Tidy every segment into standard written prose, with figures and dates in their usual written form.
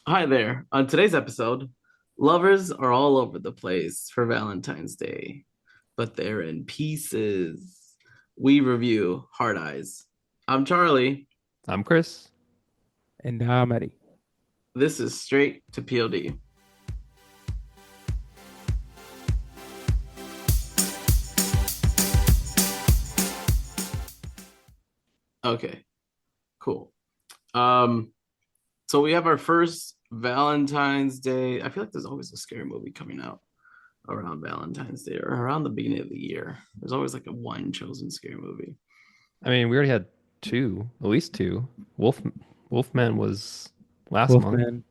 Hi there. On today's episode, lovers are all over the place for Valentine's Day, but they're in pieces. We review Hard Eyes. I'm Charlie. I'm Chris. And I'm Eddie. This is Straight to POD. Okay, cool. Um, so we have our first Valentine's Day. I feel like there's always a scary movie coming out around Valentine's Day or around the beginning of the year. There's always like a one chosen scary movie. I mean, we already had two, at least two. Wolfman was last month. Wolfman.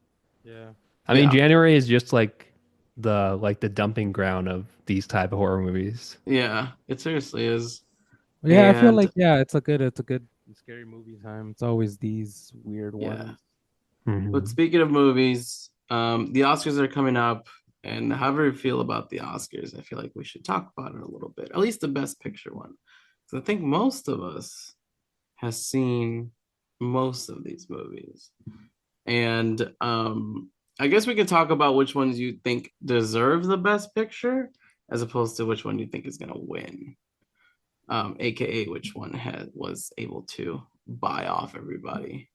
Yeah. I mean, Yeah, January is just like the dumping ground of these type of horror movies. yeah, it seriously is. Yeah, I feel And like it's a good scary movie time. It's always these weird yeah, ones. but Mhm. speaking of movies, the Oscars are coming up, and however you feel about the Oscars, I feel like we should talk about it a little bit. At least the Best Picture one, because I think most of us has seen most of these movies, and I guess we could talk about which ones you think deserve the Best Picture, as opposed to which one you think is gonna win. AKA which one was able to buy off everybody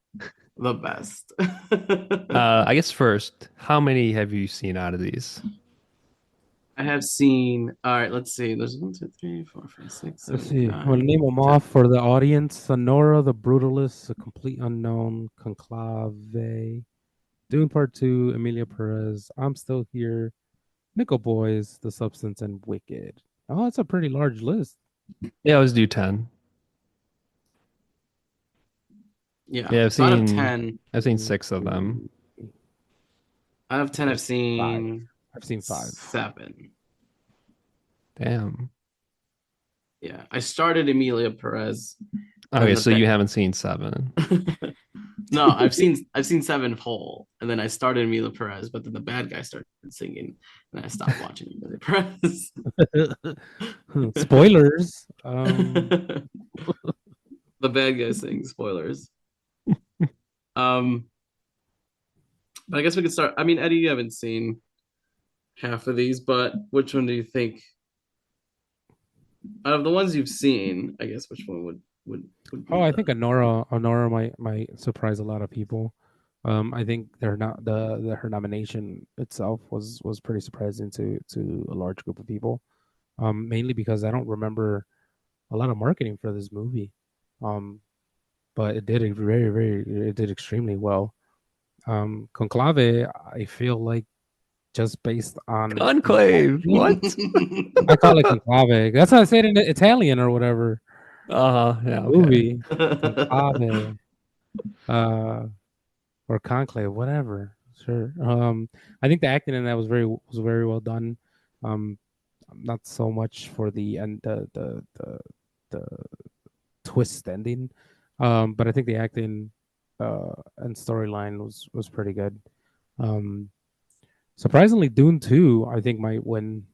the best. I guess first, how many have you seen out of these? I have seen. All right, let's see. There's one, two, three, four, five, six, Let's seven, eight, see. We'll nine, name them 10. off for the audience. Sonora, The Brutalist, A Complete Unknown, Conclave, Dune Part 2, Emilia Perez, I'm Still Here, Nickel Boys, The Substance, and Wicked. Oh, that's a pretty large list. Yeah, let's do 10. Yeah. Yeah, So I've seen One, six of them. two, out of 10, I've I've seen five. seen I've seen five. seven. Damn. Yeah. I started Emilia Perez, and then Okay, the so you haven't seen seven. no, I've seen seven whole, and then I started Emilia Perez, but then the bad guy started singing, and I stopped watching Emilia Perez. Spoilers. The bad guy sings. Spoilers. Um, but I guess we could start. I mean, Eddie, you haven't seen half of these, but which one do you think out of the ones you've seen? I guess which one would Oh, be I the think Honora might surprise a lot of people. I think they're not the her nomination itself was pretty surprising to a large group of people. Mainly because I don't remember a lot of marketing for this movie. Um, but it did extremely well. Conclave, I feel like just based on the Conclave. acting, What? I call it Conclave. That's how I say it in Italian or whatever. Yeah, okay. Movie Conclave. Uh, or Conclave, whatever. Sure. I think the acting in that was very well done. Um, not so much for the and the twist ending, but I think the acting and storyline was pretty good. Um, surprisingly, Dune 2, I think might win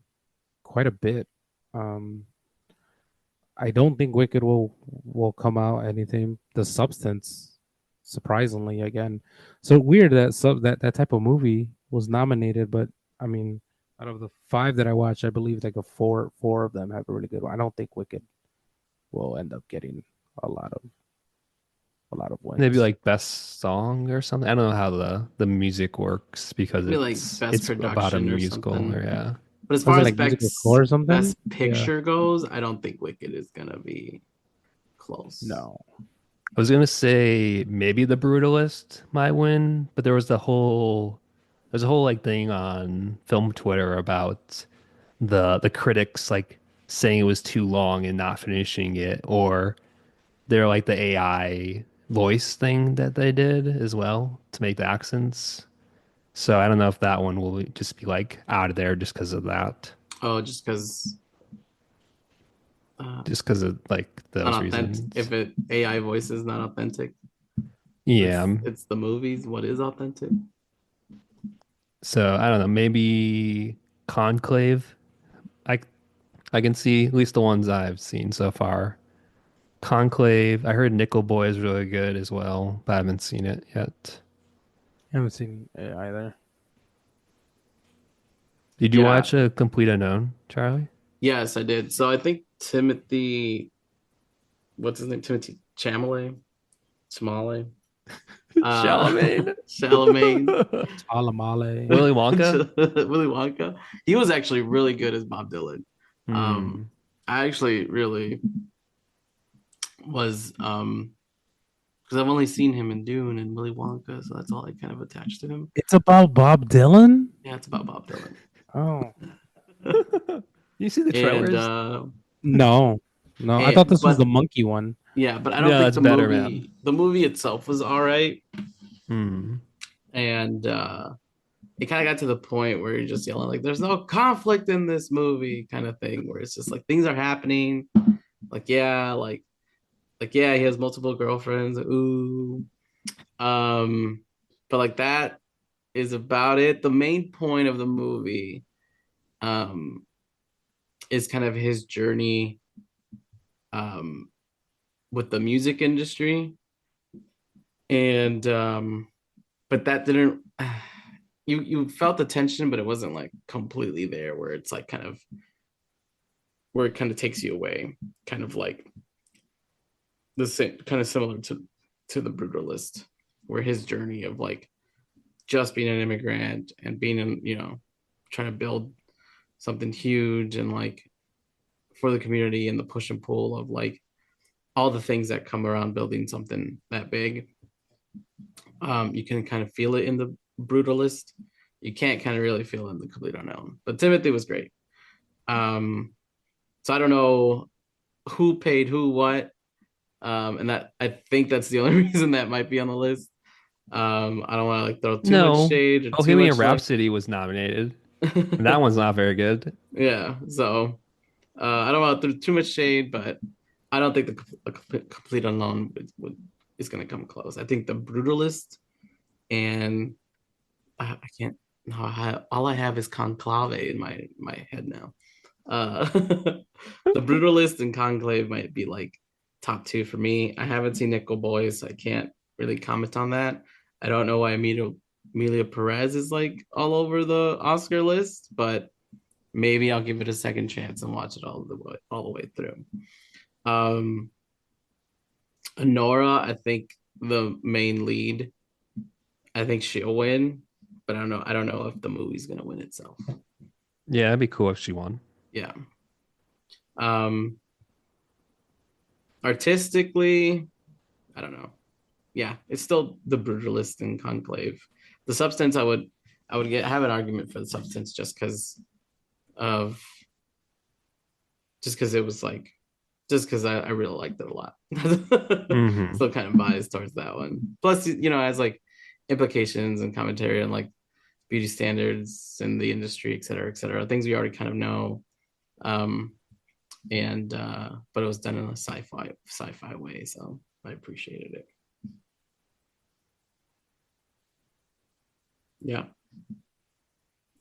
quite a bit. Um, I don't think Wicked will come out anything. The Substance, surprisingly, again, so weird that that type of movie was nominated, but I mean, out of the five that I watched, I believe like a four of them have a really good one. I don't think Wicked will end up getting a lot of a lot of Maybe wins. like best song or something. I don't know how the music works because maybe like best it's about a production or musical something. or yeah. But as Was far it as like musical score or something? best Yeah. picture goes, I don't think Wicked is gonna be close. No. I was gonna say maybe The Brutalist might win, but there's a whole like thing on film Twitter about the critics like saying it was too long and not finishing it, or they're like the AI voice thing that they did as well to make the accents. So I don't know if that one will just be like out of there just because of that, Oh, just because uh, just because of like not those authentic. reasons. If it AI voice is not authentic, Yeah. it's the movies. What is authentic? So I don't know, maybe Conclave. I I can see at least the ones I've seen so far. Conclave. I heard Nickel Boy is really good as well, but I haven't seen it yet. haven't seen it either. Did you Yeah, watch a Complete Unknown, Charlie? yes, I did. So I think Timothy, what's his name? Timothy Chalamet, Charlemagne. Chalamet, Alamale. Willy Wonka. Willy Wonka. He was actually really good as Bob Dylan. Hmm. I actually really was because I've only seen him in Dune and Willy Wonka, so that's all I kind of attached to him. It's about Bob Dylan. Yeah, it's about Bob Dylan. Oh You see the And trailers? no, no, I thought this was the but monkey one. yeah, but I don't No, think that's better, man. the movie itself was all right. Hmm. And it kind of got to the point where you're just yelling like there's no conflict in this movie kind of thing, where it's just like things are happening. Like yeah, he has multiple girlfriends. Ooh. But like that is about it. The main point of the movie um is kind of his journey um with the music industry. And but that didn't you felt the tension, but it wasn't like completely there where it's like kind of where it kind of takes you away, kind of like the same kind of similar to the brutalist, where his journey of like just being an immigrant and being in, trying to build something huge and like for the community and the push and pull of like all the things that come around building something that big. You can kind of feel it in the brutalist. You can't kind of really feel it in the complete unknown. But Timothy was great. So I don't know who paid who what. And that I think that's the only reason that might be on the list. I don't want to like throw too much No, shade or too Bohemian much like Rhapsody was nominated. And that one's not very good. yeah. So I don't want to throw too much shade, but I don't think the complete unknown is going to come close. I think the brutalist and I can't. No, all I have is conclave in my head now. The brutalist and conclave might be like top two for me. I haven't seen Nickel Boys, so I can't really comment on that. I don't know why Amelia Perez is like all over the Oscar list, but maybe I'll give it a second chance and watch it all the way through. Um, Nora, I think the main lead. I think she'll win, but I don't know. I don't know if the movie's gonna win itself. Yeah, it'd be cool if she won. Yeah. Um, Artistically, I don't know. Yeah, it's still the brutalist and conclave. The substance, I would have an argument for the substance of just because it was like just because I really liked it a lot. Hmm. Still kind of biased towards that one. Plus, as like implications and commentary on like beauty standards in the industry, et cetera, things we already kind of know. Um, and but it was done in a sci-fi way, so I appreciated it. Yeah.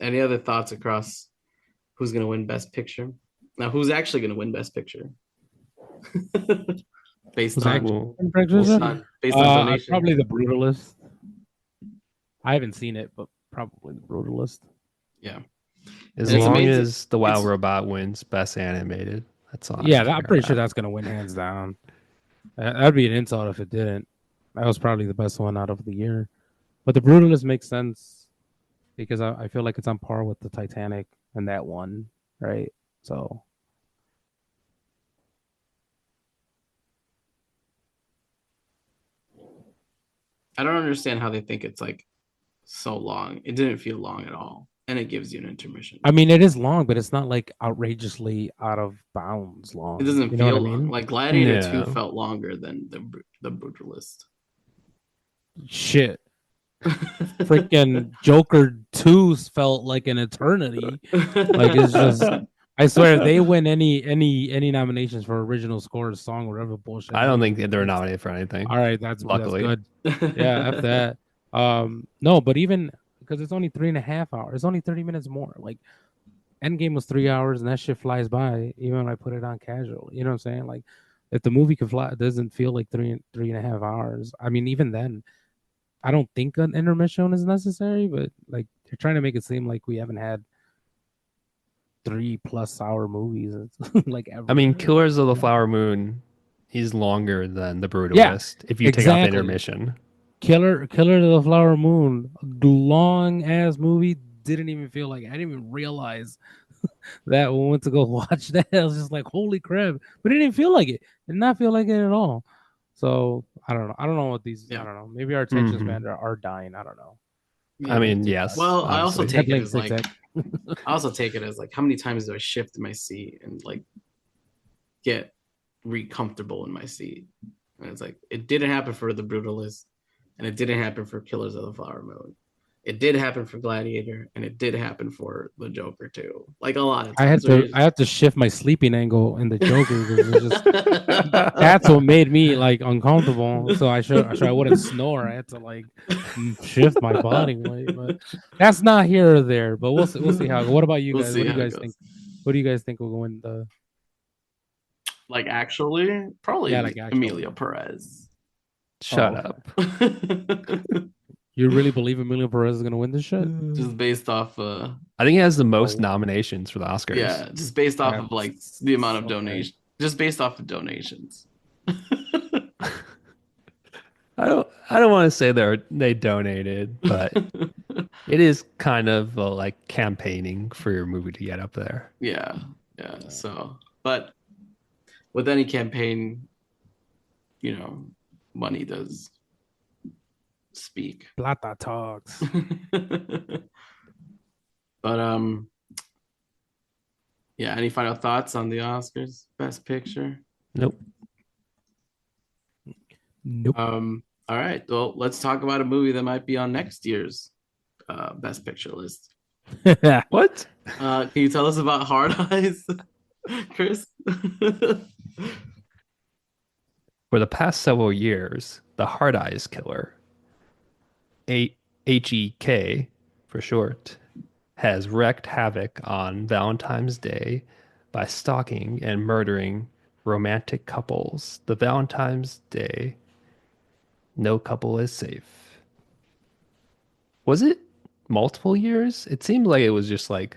Any other thoughts across who's gonna win Best Picture? Now, who's actually gonna win Best Picture? based Was on actually Well, we'll Brexit? see. based on donation. Probably the brutalist. I haven't seen it, but probably the brutalist. Yeah. As And it's long amazing. as the Wow It's Robot wins Best Animated, that's all I Yeah, I'm care pretty sure about. that's gonna win hands down. That'd be an insult if it didn't. That was probably the best one out of the year. But the brutalist makes sense because I feel like it's on par with the Titanic and that one, right? So I don't understand how they think it's like so long. It didn't feel long at all. And it gives you an intermission. I mean, it is long, but it's not like outrageously out of bounds It long. doesn't You know what I feel long. mean? Like Gladiator 2 No. felt longer than the Brutalist. Shit. Freaking Joker 2 felt like an eternity. Like it's just I swear if they win any nominations for original score, song, whatever bullshit. I don't think nominations, they're nominated for anything. all right, that's Luckily. good. Yeah, F that. No, but even because it's only 3.5 hours, it's only 30 minutes more. Like Endgame was 3 hours and that shit flies by, even when I put it on casual. You know what I'm saying? Like if the movie could fly, it doesn't feel like three and a half hours. I mean, even then, I don't think an intermission is necessary, but like they're trying to make it seem like we haven't had 3+ hour movies like I ever. mean, Killers of the You know? Flower Moon is longer than The Yeah, Brutalist if you take out the exactly. intermission. Killer of the Flower Moon, long ass movie. Didn't even feel like I didn't even realize that when we went to go watch that. I was just like, holy crap! But it didn't feel like it. Did not feel like it at all. So I don't know. I don't know what these. I Yeah. don't know. Maybe our attention Hmm. spans are dying. I don't know. I Yeah. Maybe it's mean, too fast. yes, Well, I also obviously. I take it blame as like Zigzag. I also take it as like how many times do I shift in my seat and like get re-comfortable in my seat? And it's like it didn't happen for the Brutalist, and it didn't happen for Killers of the Flower Moon. It did happen for Gladiator, and it did happen for the Joker too. Like a lot of times where I had to shift my sleeping angle in the Joker because it's just that's what made me like uncomfortable. So I wouldn't snore. I had to like shift my body weight, but that's not here or there. But we'll see how. What about you we'll guys? see What do you how it guys think? goes. What do you guys think will go in the Like actually, yeah probably like actually? Emilio Perez. Shut Oh, up. okay. You really believe Emilio Perez is gonna win this shit? Just based off I think he has the most Oh, nominations for the Oscars. yeah, just based off of like the amount that's of okay. donation, just based off of donations. I don't want to say they donated, but it is kind of like campaigning for your movie to get up there. Yeah, yeah. Yeah. So, but with any campaign, money does speak. Plata talks. But yeah. Any final thoughts on the Oscars? Best Picture. Nope. Nope. All right. Well, let's talk about a movie that might be on next year's Best Picture list. What? Can you tell us about Hard Eyes, Chris? For the past several years, the Hard Eyes Killer, HEK for short, has wreaked havoc on Valentine's Day by stalking and murdering romantic couples. The Valentine's Day, no couple is safe. Was it multiple years? It seemed like it was just like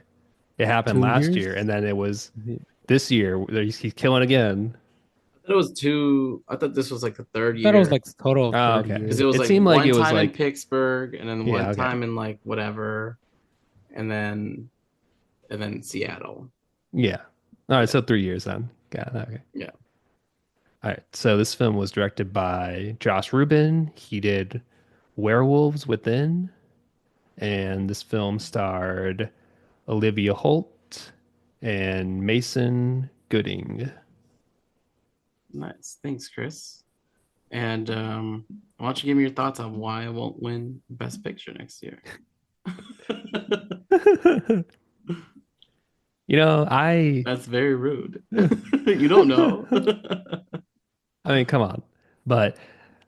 it happened 2 years. last year and then it was this year. He's killing again. I thought it was two. I thought this was like the third I thought it was year like a total of Oh, 30 okay. because it years. was It like seemed like one it was time in like, Pittsburgh and then yeah, one okay. time in like whatever, and then Seattle. Yeah. All right, Yeah, so 3 years then. Got it. Okay. yeah. All right. So this film was directed by Josh Rubin. He did Werewolves Within, and this film starred Olivia Holt and Mason Gooding. Nice. Thanks, Chris. And why don't you give me your thoughts on why I won't win Best Picture next year? You know, I That's very rude. You don't know. I mean, come on. But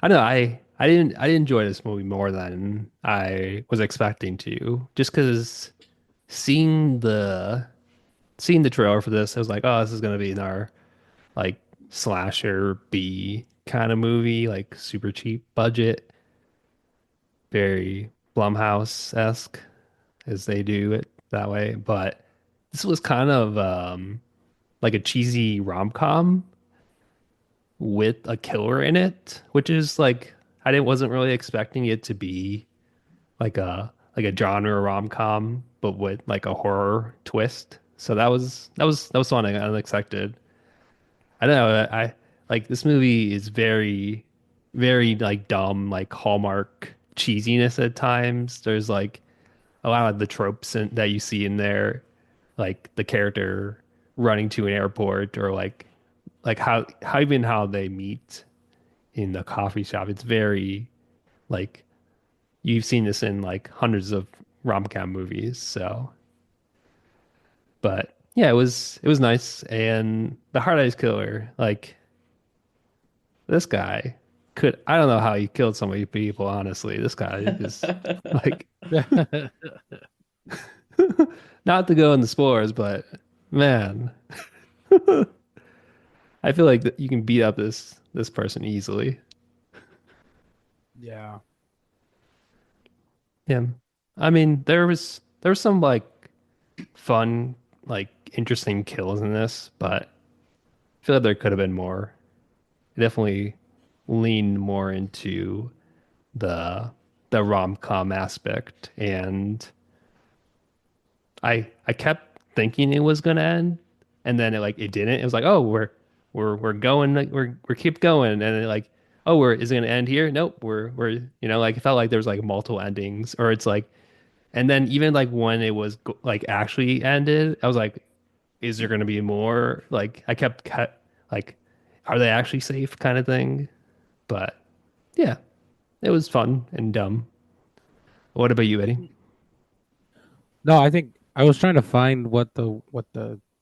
I know I did enjoy this movie more than I was expecting to. Just because seeing the seeing the trailer for this, I was like, oh, this is gonna be another like slasher B kind of movie, like super cheap budget, very Blumhouse-esque as they do it that way. But this was kind of like a cheesy rom-com with a killer in it, which is like I didn't wasn't really expecting it to be like a genre rom-com, but with like a horror twist. So that was something unexpected. I don't know. I like this movie is very like dumb, like Hallmark cheesiness at times. There's like a lot of the tropes that you see in there, like the character running to an airport or like how even how they meet in the coffee shop. It's very like you've seen this in like hundreds of rom-com movies. So, but yeah, it was nice. And the Hard Eyes Killer, like this guy could I don't know how he killed so many people. Honestly, this guy is like not to go in the spores, but man, I feel like you can beat up this person easily. Yeah. Yeah. I mean, there was some like fun, like interesting kills in this, but I feel like there could have been more. It definitely leaned more into the rom-com aspect, and I kept thinking it was gonna end, and then it didn't. It was like, oh, we're going, like, we're keep going, and then like, oh, we're is it gonna end here? Nope, we're like it felt like there was like multiple endings, or it's like, and then even like when it was like actually ended, I was like, is there gonna be more? Like I kept like, are they actually safe, kind of thing. But yeah, it was fun and dumb. What about you, Eddie? No, I think I was trying to find what the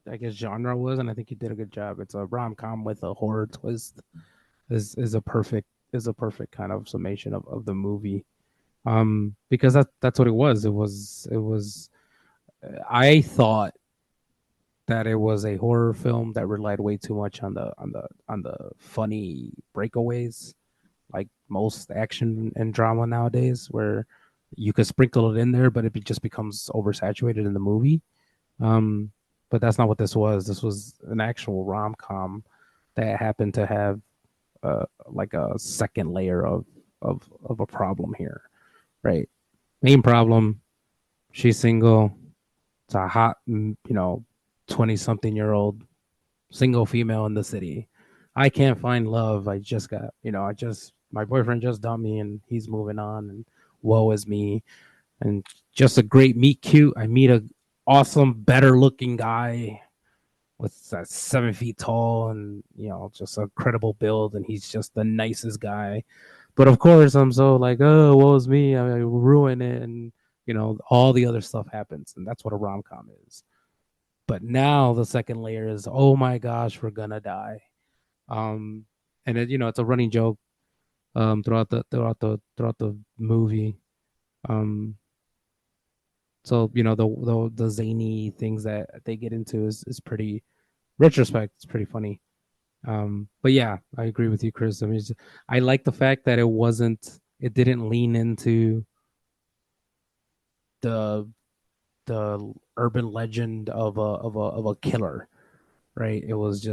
I guess genre was, and I think you did a good job. It's a rom com with a horror twist. Is a perfect kind of summation of the movie. Because that's what it was. It was. I thought that it was a horror film that relied way too much on the funny breakaways, like most action and drama nowadays, where you could sprinkle it in there, but just becomes oversaturated in the movie. Um, but that's not what this was. This was an actual rom com that happened to have like a second layer of a problem here, right? Main problem: she's single. It's a hot, 20-something-year-old single female in the city. I can't find love. I just got, my boyfriend just dumped me and he's moving on, and woe is me. And just a great meet cute. I meet a awesome, better looking guy with 7 feet tall and, just a credible build. And he's just the nicest guy. But of course, I'm so like, oh, woe is me. I ruin it. And, all the other stuff happens. And that's what a rom com is. But now the second layer is, oh my gosh, we're gonna die. Um, and it's a running joke throughout the movie. Um, so the zany things that they get into is pretty retrospect. It's pretty funny. But yeah, I agree with you, Chris. I mean, I like the fact that it didn't lean into the the urban legend of a killer, right? It was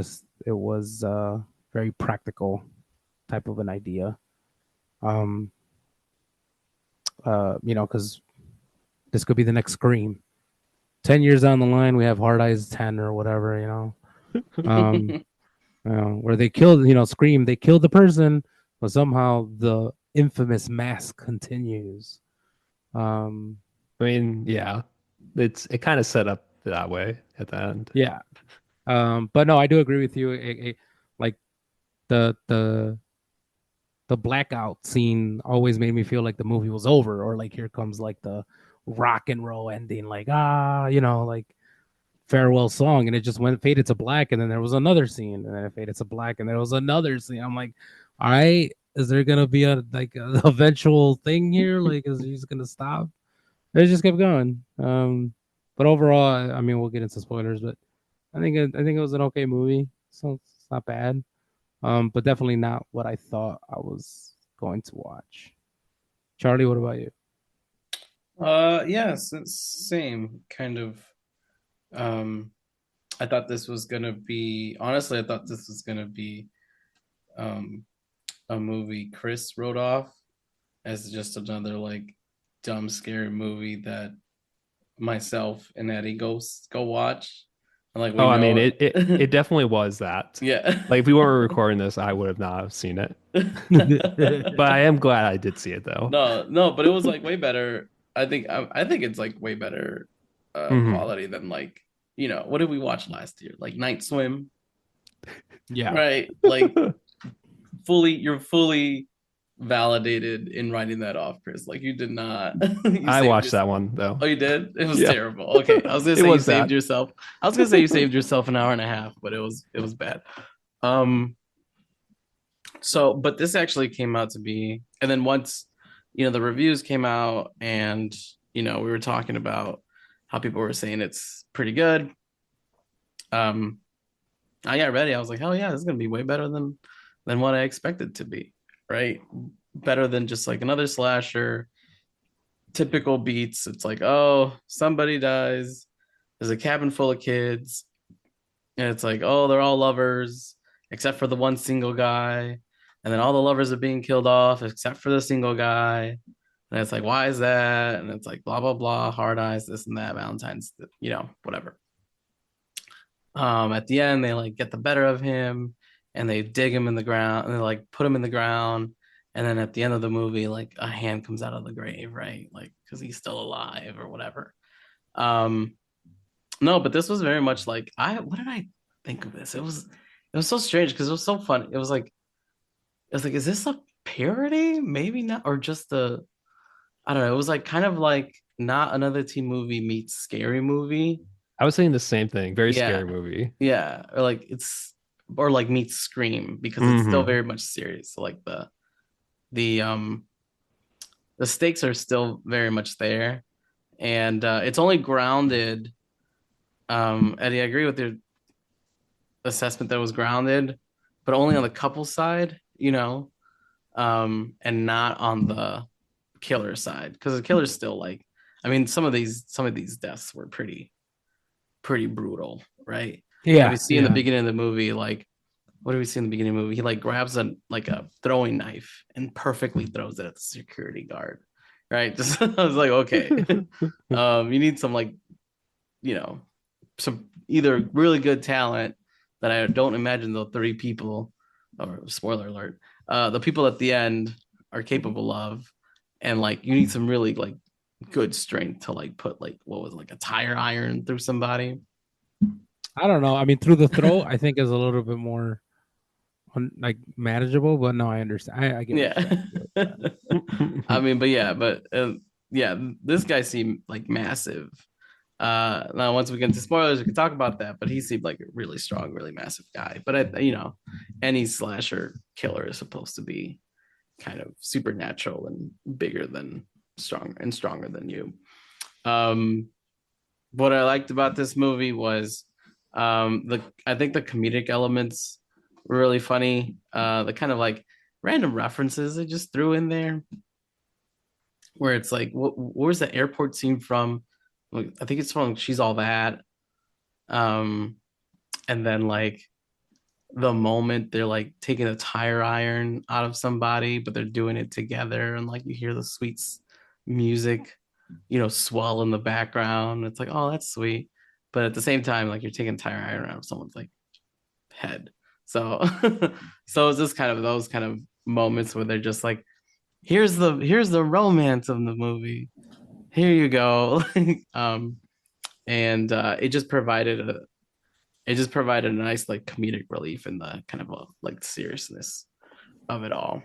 very practical type of an idea. Um, because this could be the next Scream. 10 years down the line, we have Hard Eyes 10 or whatever, um, where they killed, Scream, they killed the person, but somehow the infamous mask continues. Um, I mean, yeah, it kind of set up that way at the end. yeah. But no, I do agree with you. Like the the the blackout scene always made me feel like the movie was over, or like here comes like the rock and roll ending, like like farewell song, and it just went faded to black, and then there was another scene, and then it faded to black, and there was another scene. I'm like, all right, is there gonna be a like an eventual thing here? Like, is he just gonna stop? It just kept going. But overall, I mean, we'll get into spoilers, but I think it was an okay movie. So it's not bad. But definitely not what I thought I was going to watch. Charlie, what about you? Yes, it's same kind of. Um, I thought this was gonna be honestly, I thought this was gonna be um a movie Chris wrote off as just another like dumb scary movie that myself and Eddie go watch. And like we Oh, I mean, know it definitely was that. yeah. Like if we weren't recording this, I would have not seen it. But I am glad I did see it though. No, but it was like way better. I think it's like way better Hmm. quality than like, what did we watch last year? Like Night Swim, Yeah. right? Like you're fully validated in writing that off, Chris. Like you did not you I saved watched yourself. that one though. Oh, you did? It was Yeah, terrible. Okay. I was gonna it say you was saved that. yourself. I was gonna say you saved yourself an hour and a half, but it was bad. Um so but this actually came out to be, and then once the reviews came out, and we were talking about how people were saying it's pretty good. um I got ready. I was like, hell yeah, this is gonna be way better than what I expected to be, right? Better than just like another slasher. typical beats. It's like, oh, somebody dies. There's a cabin full of kids, and it's like, oh, they're all lovers except for the one single guy, and then all the lovers are being killed off except for the single guy. And it's like, why is that? And it's like, blah blah blah, hard eyes, this and that, Valentine's, whatever. At the end, they like get the better of him, and they dig him in the ground, and they like put him in the ground. And then at the end of the movie, like a hand comes out of the grave, right? Like because he's still alive or whatever. Um, no, but this was very much like what did I think of this? It was so strange because it was so fun. It was like, is this a parody? Maybe not, or just I don't know. It was like kind of like not another teen movie meets scary movie. I was saying the same thing. Very Yeah, scary movie. yeah, or like meets Scream because it's still Hmm. very much serious. So like the um the stakes are still very much there, and it's only grounded. Eddie, I agree with your assessment that it was grounded, but only on the couple side, and not on the killer side because the killer's still like, I mean, some of these deaths were pretty brutal, right? Like we Yeah, see in the yeah. beginning of the movie, like what do we see in the beginning of the movie? He like grabs a throwing knife and perfectly throws it at the security guard, right? Just I was like, okay, you need some like you know some either really good talent that I don't imagine the three people, or spoiler alert, the people at the end are capable of, and like you need some really like good strength to like put like what was it, like a tire iron through somebody. I don't know. I mean, through the throat, I think is a little bit more like manageable. But no, I understand. I get what Yeah. you're saying. I get what you're saying. I mean, yeah, this guy seemed like massive. Now once we get into spoilers, we can talk about that, but he seemed like a really strong, really massive guy. But any slasher killer is supposed to be kind of supernatural and bigger than stronger than you. Um, what I liked about this movie was the I think the comedic elements were really funny. The kind of like random references they just threw in there, where it's like, where's the airport scene from? Like, I think it's from She's All That. Um, and then like the moment they're like taking a tire iron out of somebody, but they're doing it together, and like you hear the sweet music, swell in the background. It's like, oh, that's sweet. But at the same time, like you're taking tire iron out of someone's like head. So so it's just kind of those kind of moments where they're just like, here's the romance of the movie. Here you go. And it just provided a nice like comedic relief in the kind of like seriousness of it all.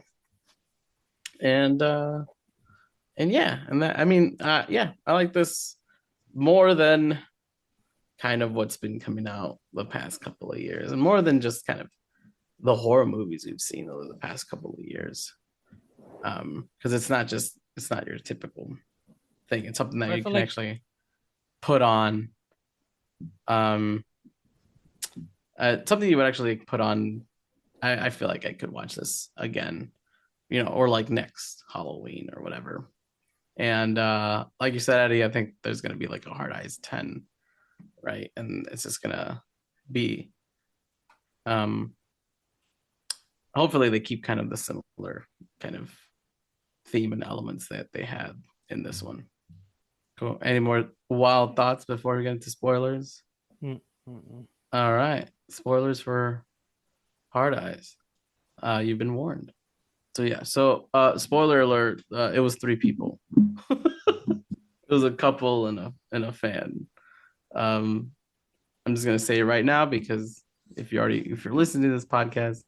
And yeah, and that, I mean, yeah, I like this more than kind of what's been coming out the past couple of years, and more than just kind of the horror movies we've seen over the past couple of years. Because it's not your typical thing. It's something that I you feel can like actually put on. Um, something you would actually put on. I feel like I could watch this again, or like next Halloween or whatever. And like you said, Eddie, I think there's gonna be like a Hard Eyes 10, right? And it's just gonna be um hopefully they keep kind of the similar kind of theme and elements that they had in this one. Cool. Any more wild thoughts before we get into spoilers? mm, mm, mm. All right. Spoilers for Hard Eyes. You've been warned. So yeah. So spoiler alert, it was three people. It was a couple and a fan. Um, I'm just gonna say it right now because if you're listening to this podcast,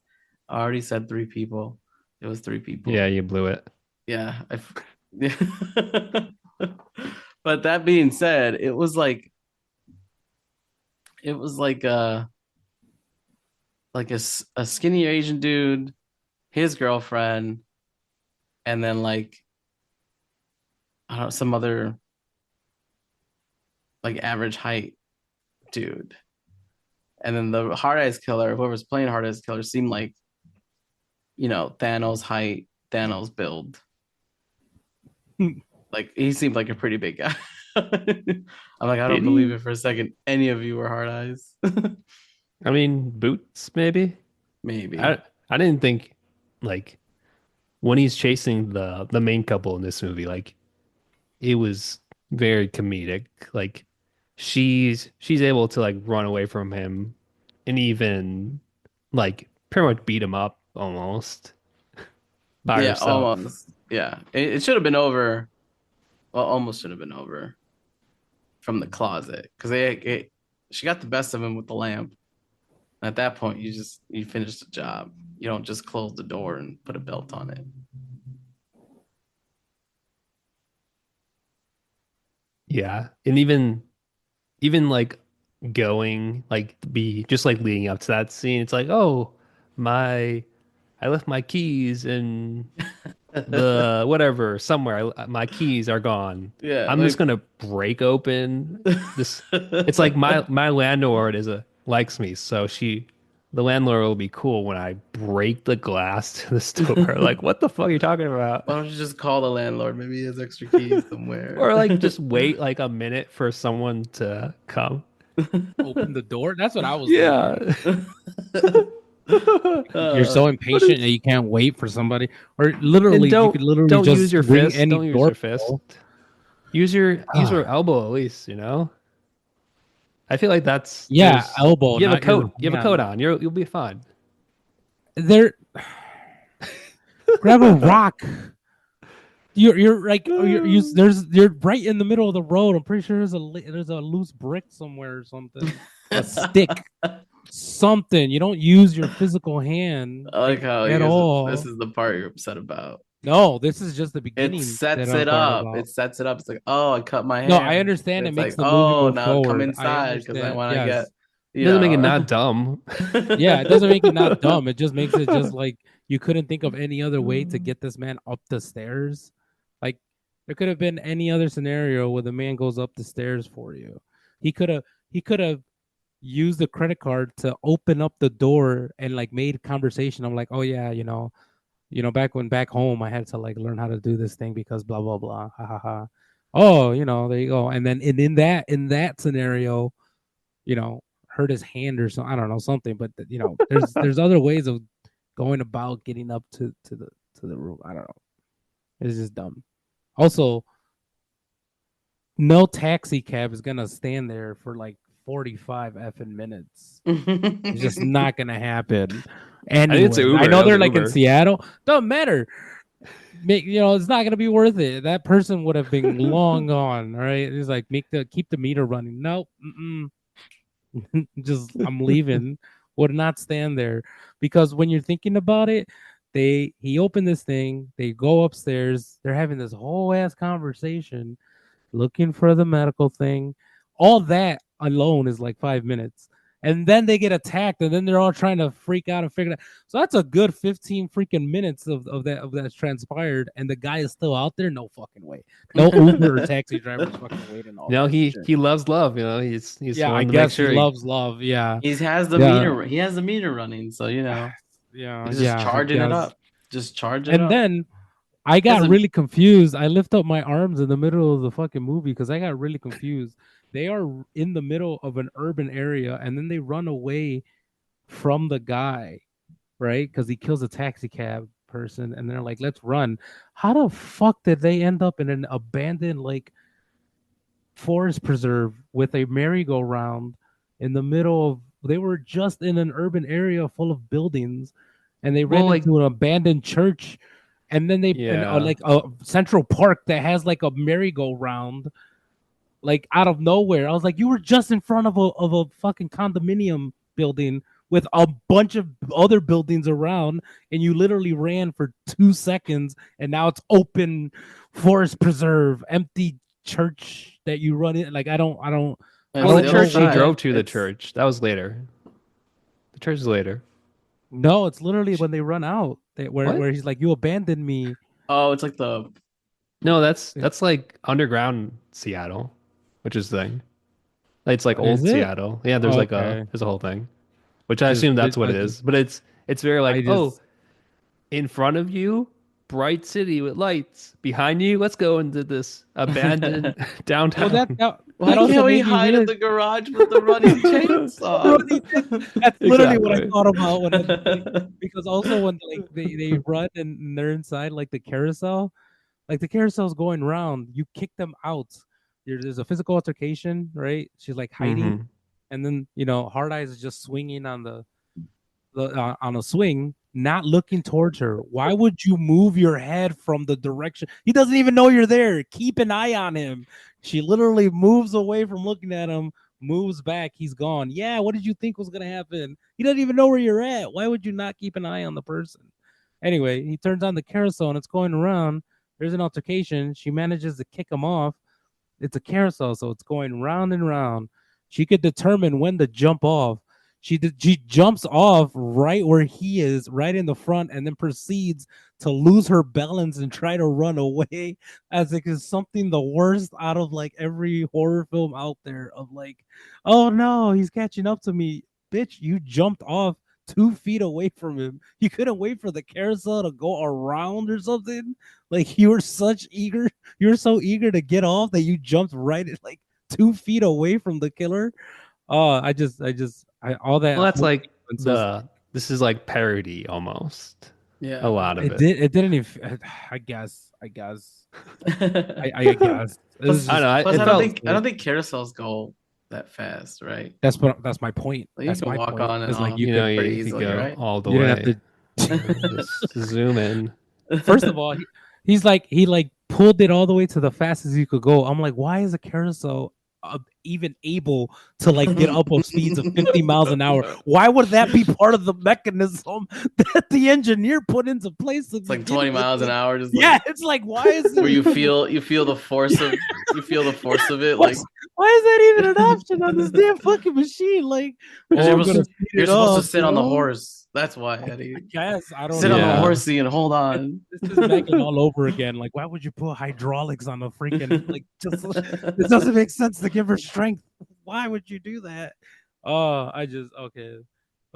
I already said three people. It was three people. Yeah, you blew it. Yeah. Yeah. But that being said, it was like a skinny Asian dude, his girlfriend, and then like I don't know, some other like average height dude. And then the hard eyes killer, whoever's playing hard eyes killer, seemed like, Thanos height, Thanos build. Like he seemed like a pretty big guy. I'm like, I don't Did believe he? it for a second. Any of you were hard eyes. I mean, boots maybe. Maybe. I I didn't think like when he's chasing the main couple in this movie, like it was very comedic. Like she's able to like run away from him and even like pretty much beat him up almost by Yeah, herself. almost. Yeah. It should have been over. Well, almost should have been over from the closet because she got the best of him with the lamp. At that point, you finish the job. You don't just close the door and put a belt on it. Yeah. And even like going like be just like leading up to that scene, it's like, oh, my I left my keys in the whatever somewhere. My keys are gone. Yeah, I'm just like gonna break open this. It's like my landlord likes me, so the landlord will be cool when I break the glass to the store. Like, what the fuck are you talking about? why don't you just call the landlord? Maybe he has extra keys somewhere. Or like just wait like a minute for someone to come. Open the door. That's what I was Yeah. thinking. You're Uh, so What impatient that is you can't wait for somebody, or and literally, you could literally don't use just your ring fist. any Don't use your fist. doorbell. Use your elbow at least, you know? I feel like Yeah, elbow, you have a not your coat. You have a coat hand. on. You'll be fine. There, grab a rock. You're like you're right in the middle of the road. I'm pretty sure there's a loose brick somewhere or something. A stick, something. You don't use your physical hand I like how at this all. is the part you're upset about. No, this is just the It beginning that sets I'm it talking up. about. It sets it up. It's like, oh, I cut my No, hair. I understand it It's makes like, the movie oh, move now come forward. I inside because I understand. want to get, Yes. It doesn't make it not dumb. Yeah, it doesn't make it not dumb. It just makes it just like you couldn't think of any other way to get this man up the stairs. Like there could have been any other scenario where the man goes up the stairs for you. He could have used the credit card to open up the door and like made conversation. I'm like, oh yeah, back home I had to like learn how to do this thing because blah blah blah. Ha ha ha. Oh, there you go. And then in that scenario, hurt his hand or something. I don't know, something. But there's other ways of going about getting up to the room. I don't know. It's just dumb. Also, no taxi cab is gonna stand there for like 45 effing minutes. It's just not gonna happen. I think it's Anyway, I Uber. know That was they're like in Uber. Seattle. Don't matter. It's not gonna be worth it. That person would have been long gone. All right, it's like keep the meter running. Nope. Just I'm leaving. Would not stand there because when you're thinking about it, he opened this thing. They go upstairs. They're having this whole ass conversation, looking for the medical thing. All that alone is like 5 minutes. And then they get attacked, and then they're all trying to freak out and figure it out. So that's a good 15 freaking minutes of that's transpired, and the guy is still out there. No fucking way. No Uber or taxi drivers fucking waiting all that shit. He loves love. He's Yeah, I wanting to make guess he sure loves love. Yeah, he has the yeah, meter. He has the meter running, so yeah, he's just yeah. I charging it guess. up. Just charge it And up. then I He got doesn't. really confused. I lift up my arms in the middle of the fucking movie because I got really confused. They are in the middle of an urban area, and then they run away from the guy, right? Because he kills a taxi cab person, and they're like, "Let's run." How the fuck did they end up in an abandoned like forest preserve with a merry-go-round in the middle of? They were just in an urban area full of buildings, and they well, ran like into an abandoned church, and then yeah. like a Central Park that has like a merry-go-round like out of nowhere. I was like, you were just in front of a fucking condominium building with a bunch of other buildings around, and you literally ran for 2 seconds, and now it's open forest preserve, empty church that you run in. Like I Well, It's the the don't other know church he what side. drove to the church. That was later. The church is later. No, it's literally when they run out What? where he's like, you abandoned me. Oh, it's like the. No, that's like underground Seattle, which is the thing. It's like Is old it? Seattle. Yeah, Okay. there's a whole thing, which I Just assume did that's what I it just is. But it's very I like, oh, just in front of you, bright city with lights behind you. Let's go into this abandoned Well, downtown. Why that also can't we made me hide in realize the garage with the running chainsaw? that's literally what I Exactly. thought about when I was thinking, because also when like they run and they're inside like the carousel, like the carousel's going round, you kick them out. There's a physical altercation, right? She's like hiding, Mhm. and then Hard Eyes is just swinging on on a swing, not looking towards her. Why would you move your head from the direction? He doesn't even know you're there. Keep an eye on him. She literally moves away from looking at him, moves back. He's gone. Yeah, what did you think was going to happen? He doesn't even know where you're at. Why would you not keep an eye on the person? Anyway, he turns on the carousel and it's going around. There's an altercation. She manages to kick him off. It's a carousel, so it's going round and round. She could determine when to jump off. She jumps off right where he is, right in the front, and then proceeds to lose her balance and try to run away as it is something the worst out of like every horror film out there of like, oh no, he's catching up to me. Bitch, you jumped off 2 feet away from him. You couldn't wait for the carousel to go around or something. Like you were so eager to get off that you jumped right at like 2 feet away from the killer. Oh, all that Well, that's whole like sequence was. this is like parody almost. A Yeah. lot of It it. did. It didn't even. I guess. I guess. I guess. It was Plus, I just. don't know. plus, It I don't felt think I don't think carousels go that fast, right? That's my point. Like you That's can my walk point. on and It's like off you you know could. pretty you could easily, go right? all the You didn't have way. to. Just zoom in. First of all, he like pulled it all the way to the fastest you could go. I'm like, why is a carousel even able to like get up of speeds of 50 miles an hour? Why would that be part of the mechanism that the engineer put into place to It's like begin 20 with? miles an Like, hour, just yeah, like it's like why is where it even you feel the force of it, like why is that even an option on this damn fucking machine? Like, because oh, I'm gonna speed you're it supposed to up, sit on the horse. That's why, I Eddie. guess I don't Sit on the know. Yeah. horsey and hold on. This is Megan all over again. Like, why would you put hydraulics on a freaking like? Just it doesn't make sense to give her strength. Why would you do that? Oh, I just okay.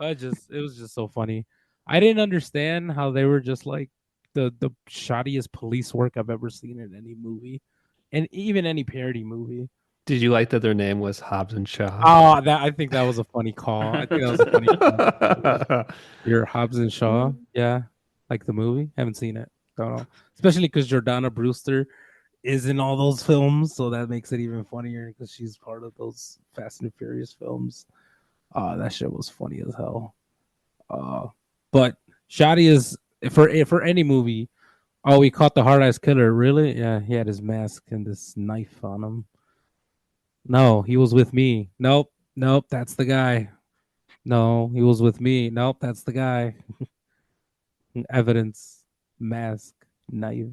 It was just so funny. I didn't understand how they were just like the shoddiest police work I've ever seen in any movie, and even any parody movie. Did you like that their name was Hobbs and Shaw? Oh, that I think that was a funny call. I think that was a funny call. You're Hobbs and Shaw, yeah, like the movie. Haven't seen it. Don't know. Especially because Jordana Brewster is in all those films, so that makes it even funnier because she's part of those Fast and Furious films. That shit was funny as hell. But Shotty is for any movie. Oh, we caught the hard ass killer. Really? Yeah, he had his mask and this knife on him. No, he was with me. Nope, nope, that's the guy. No, he was with me. Nope, that's the guy. Evidence, mask, knife,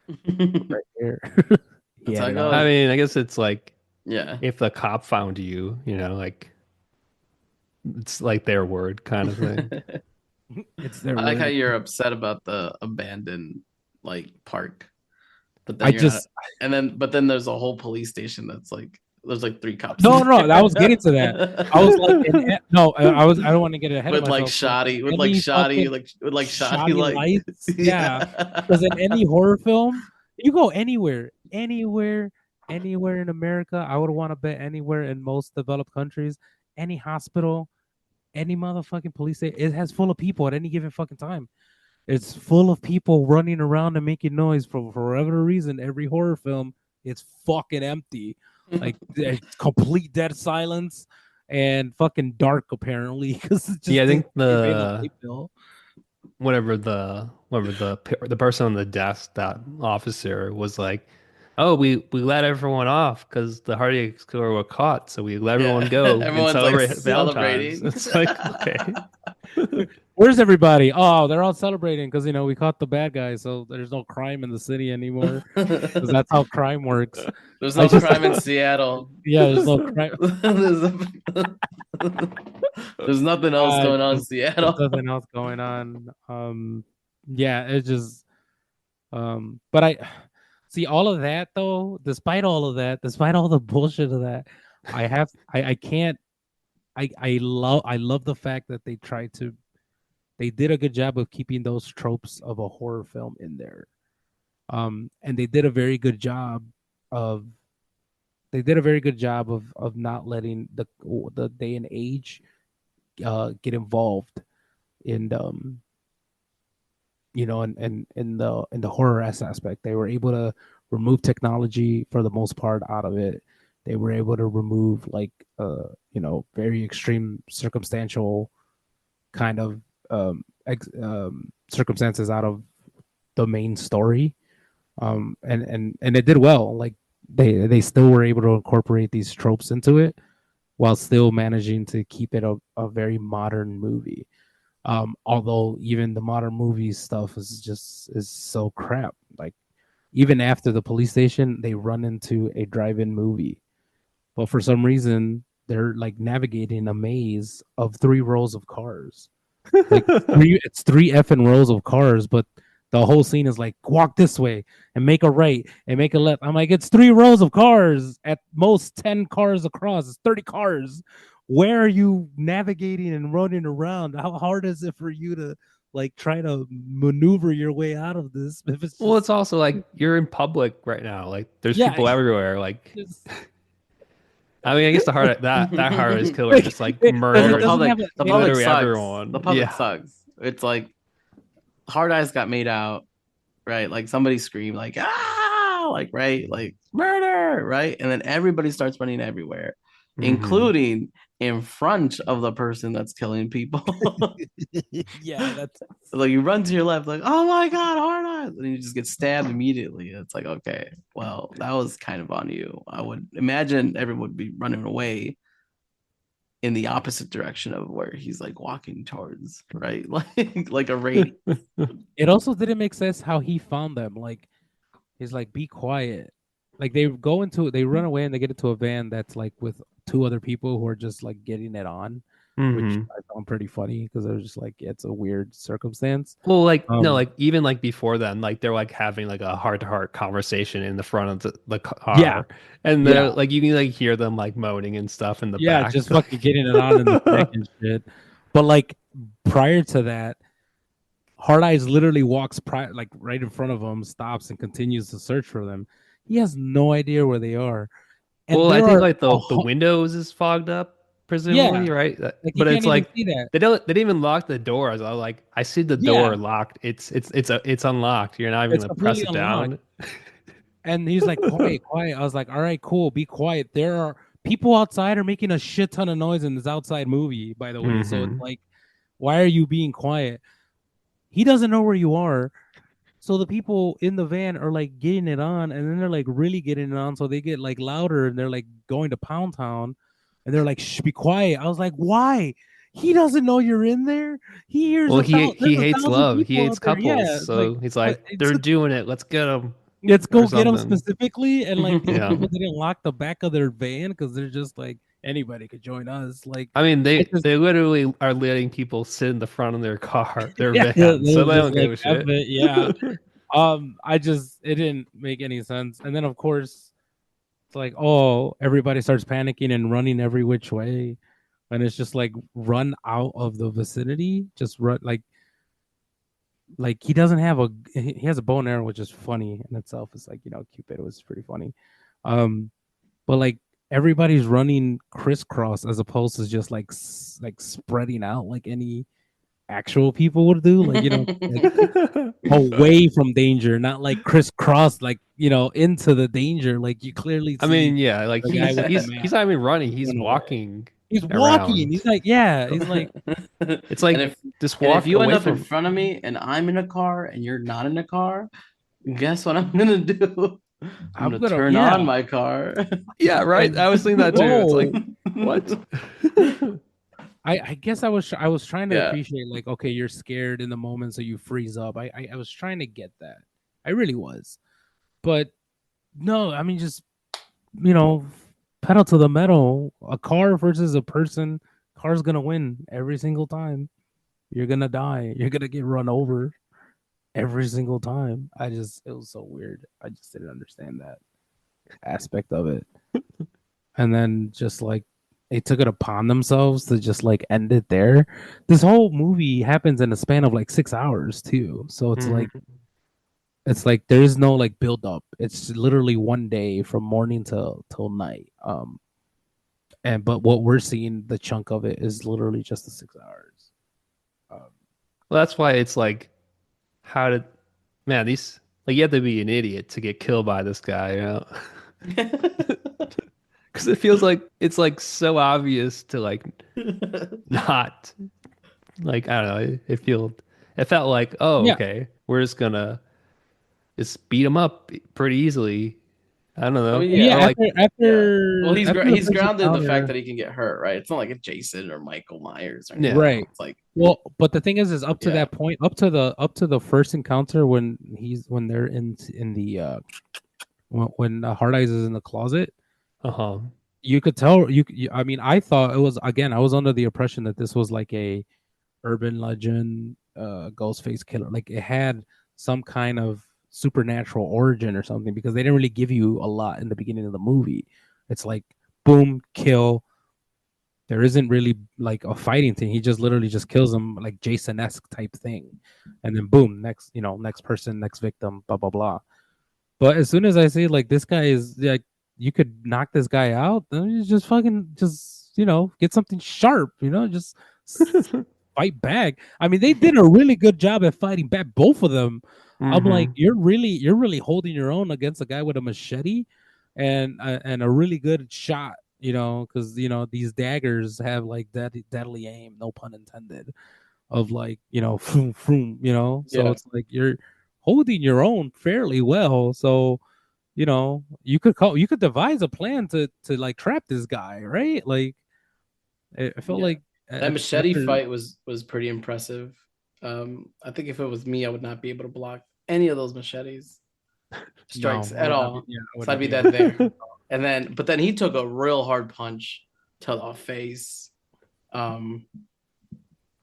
right here. That's Yeah, how it no, I goes. mean, I guess it's like Yeah. if the cop found you, like it's like their word kind of thing. it's their I like how word. you're upset about the abandoned like park, but then I you're not. just But then there's a whole police station that's like there's like 3 cops no, in no. I was getting to that. I was like, there. no, I was. I don't want to get ahead of with like myself. But shoddy, any fucking with like shoddy shoddy lights. lights, yeah. Because in Yeah. any horror film, you go anywhere in America. I would want to bet anywhere in most developed countries, any hospital, any motherfucking police station, it has full of people at any given fucking time. It's full of people running around and making noise for whatever reason. Every horror film, it's fucking empty. Like it's complete dead silence and fucking dark apparently because it's Yeah, just I think paying a light bill. whatever the person on the desk, that officer was like, "Oh, we let everyone off because the Hardy killer were caught, so we let everyone Yeah. go and Everyone's like celebrate Valentine's." celebrating. It's like, okay. Where's everybody? Oh, they're all celebrating because we caught the bad guy, so there's no crime in the city anymore. Because that's how crime works. There's I no just crime in Seattle. yeah, there's no crime. there's, there's nothing else going on in There's Seattle. nothing else going on. Yeah, it's just but I see all of that though, despite all of that, despite all the bullshit of that, I can't I love the fact that they try to they did a good job of keeping those tropes of a horror film in there. And they did a very good job of not letting the day and age get involved in in the horror aspect. They were able to remove technology for the most part out of it. They were able to remove like very extreme circumstantial kind of circumstances out of the main story. And it did well. Like they still were able to incorporate these tropes into it while still managing to keep it a very modern movie. Although even the modern movie stuff is so crap. Like even after the police station, they run into a drive-in movie, but for some reason they're like navigating a maze of 3 rows of cars. Like it's three effing rows of cars, but the whole scene is like walk this way and make a right and make a left. I'm like, it's 3 rows of cars, at most 10 cars across. It's 30 cars. Where are you navigating and running around? How hard is it for you to like try to maneuver your way out of this? If it's Well, just it's also like you're in public right now. Like there's yeah, people everywhere. Like just, I mean, I guess the hard that hardest killer like, just like Well, it the murders doesn't public, have a the it, public literally sucks. The everyone. public Yeah. sucks. It's like Hard Eyes got made out, right? Like somebody screamed, like ah, like right, like murder, right? And then everybody starts running everywhere, Mhm. including in front of the person that's killing people. yeah, that's Like you run to your left, like oh my god, Hard Eyes, and you just get stabbed immediately. It's like okay, well that was kind of on you. I would imagine everyone would be running away in the opposite direction of where he's like walking towards, right? Like a radius. it also didn't make sense how he found them. Like he's like, be quiet. Like they run away and they get into a van that's like with 2 other people who are just like getting it on, which Mhm. I found pretty funny because they're just like it's a weird circumstance. Well, like no, Um, like even like before then, like they're like having like a heart-to-heart conversation in the front of the yeah, car, and yeah, they're like you can like hear them like moaning and stuff in the yeah, back. just fucking getting it on in the back and shit. But like prior to that, Hard Eyes literally walks like right in front of him, stops and continues to search for them. He has no idea where they are, and Well, I there think are like the windows is fogged up, yeah, presumably, right? like you But can't it's even like see that. they didn't even lock the doors. I was like, I see the Yeah, door locked. It's unlocked. You're not even it's gonna press completely it unlocked. down. And he's like, quiet, quiet. I was like, all right, cool, be quiet. There are people outside are making a shit ton of noise in this outside movie, by the way. So it's Hmm. like, why are you being quiet? He doesn't know where you are. So the people in the van are like getting it on, and then they're like really getting it on. So they get like louder and they're like going to Pound Town and they're like, shh, be quiet. I was like, why? He doesn't know you're in there. He hears Well, there's he a hates thousand love. He people hates out there. couples. Yeah. It's like, So he's but like, they're doing it. Let's get them let's or go get them something. specifically. And like these Yeah. people didn't lock the back of their van because they're just like anybody could join us. Like I mean, I just they literally are letting people sit in the front of their car, their yeah, they van, so was they just don't like give a F shit. it, yeah. I just it didn't make any sense. And then of course it's like, oh, everybody starts panicking and running every which way. And it's just like run out of the vicinity. Just run like he doesn't have he has a bow and arrow, which is funny in itself. It's like, Cupid was pretty funny. Um, but like everybody's running crisscross as opposed to just like like spreading out like any actual people would do. Like, like away from danger, not like crisscross, like into the danger. Like you clearly I see mean, yeah, like the guy with the he's map not even running. He's run away. walking He's walking. around. He's like, yeah. He's like, It's and like if just and if walk you end away up in from. front of me and I'm in a car and you're not in a car, guess what I'm gonna do? I'm I'm gonna gonna, turn yeah. on my car. Yeah, right. And I was thinking that too. It's like whoa, what? I guess I was trying to Yeah. appreciate like, okay, you're scared in the moment, so you freeze up. I was trying to get that. I really was, but no, I mean just you know, pedal to the metal. A car versus a person, car's gonna win every single time. You're gonna die. You're gonna get run over every single time. It was so weird. I just didn't understand that aspect of it. And then just like they took it upon themselves to just like end it there. This whole movie happens in a span of like 6 hours too. So it's like there is no like build up. It's literally one day from morning till night. And but what we're seeing, the chunk of it is literally just the 6 hours. Um, Well, that's why it's like, how did man these like you have to be an idiot to get killed by this guy, you know? Because it feels like it's like so obvious to like not like I don't know. It felt like oh yeah, okay, we're just gonna just beat him up pretty easily. I don't I know. mean, yeah. Or yeah, like yeah. Well, After the he's first grounded in the fact encounter, that he can get hurt, right? It's not like a Jason or Michael Myers or anything. yeah. right? It's like, Well, but the thing is up to yeah, that point, up to the first encounter when they're in the when Hard Eyes is in the closet, Uh-huh. you could tell I mean, I thought it was again. I was under the impression that this was like a urban legend, ghost face killer. Like it had some kind of supernatural origin or something because they didn't really give you a lot in the beginning of the movie. It's like boom, kill. There isn't really like a fighting thing. He just literally just kills them like Jason-esque type thing, and then boom, next next person, next victim, blah blah blah. But as soon as I say like this guy is like you could knock this guy out, then you just fucking just get something sharp, just fight back. I mean, they did a really good job at fighting back, both of them. I'm like, Hmm. you're really holding your own against a guy with a machete, and a really good shot. Because these daggers have like deadly aim, no pun intended, of like vroom, vroom, So yeah, it's like you're holding your own fairly well. So you could devise a plan to like trap this guy, right? Like I felt yeah. like That machete after fight was pretty impressive. I think if it was me, I would not be able to block any of those machetes no, strikes I at would not be. all. Yeah, I would So I'd not be be able dead to. there. And then, but then he took a real hard punch to the face, um,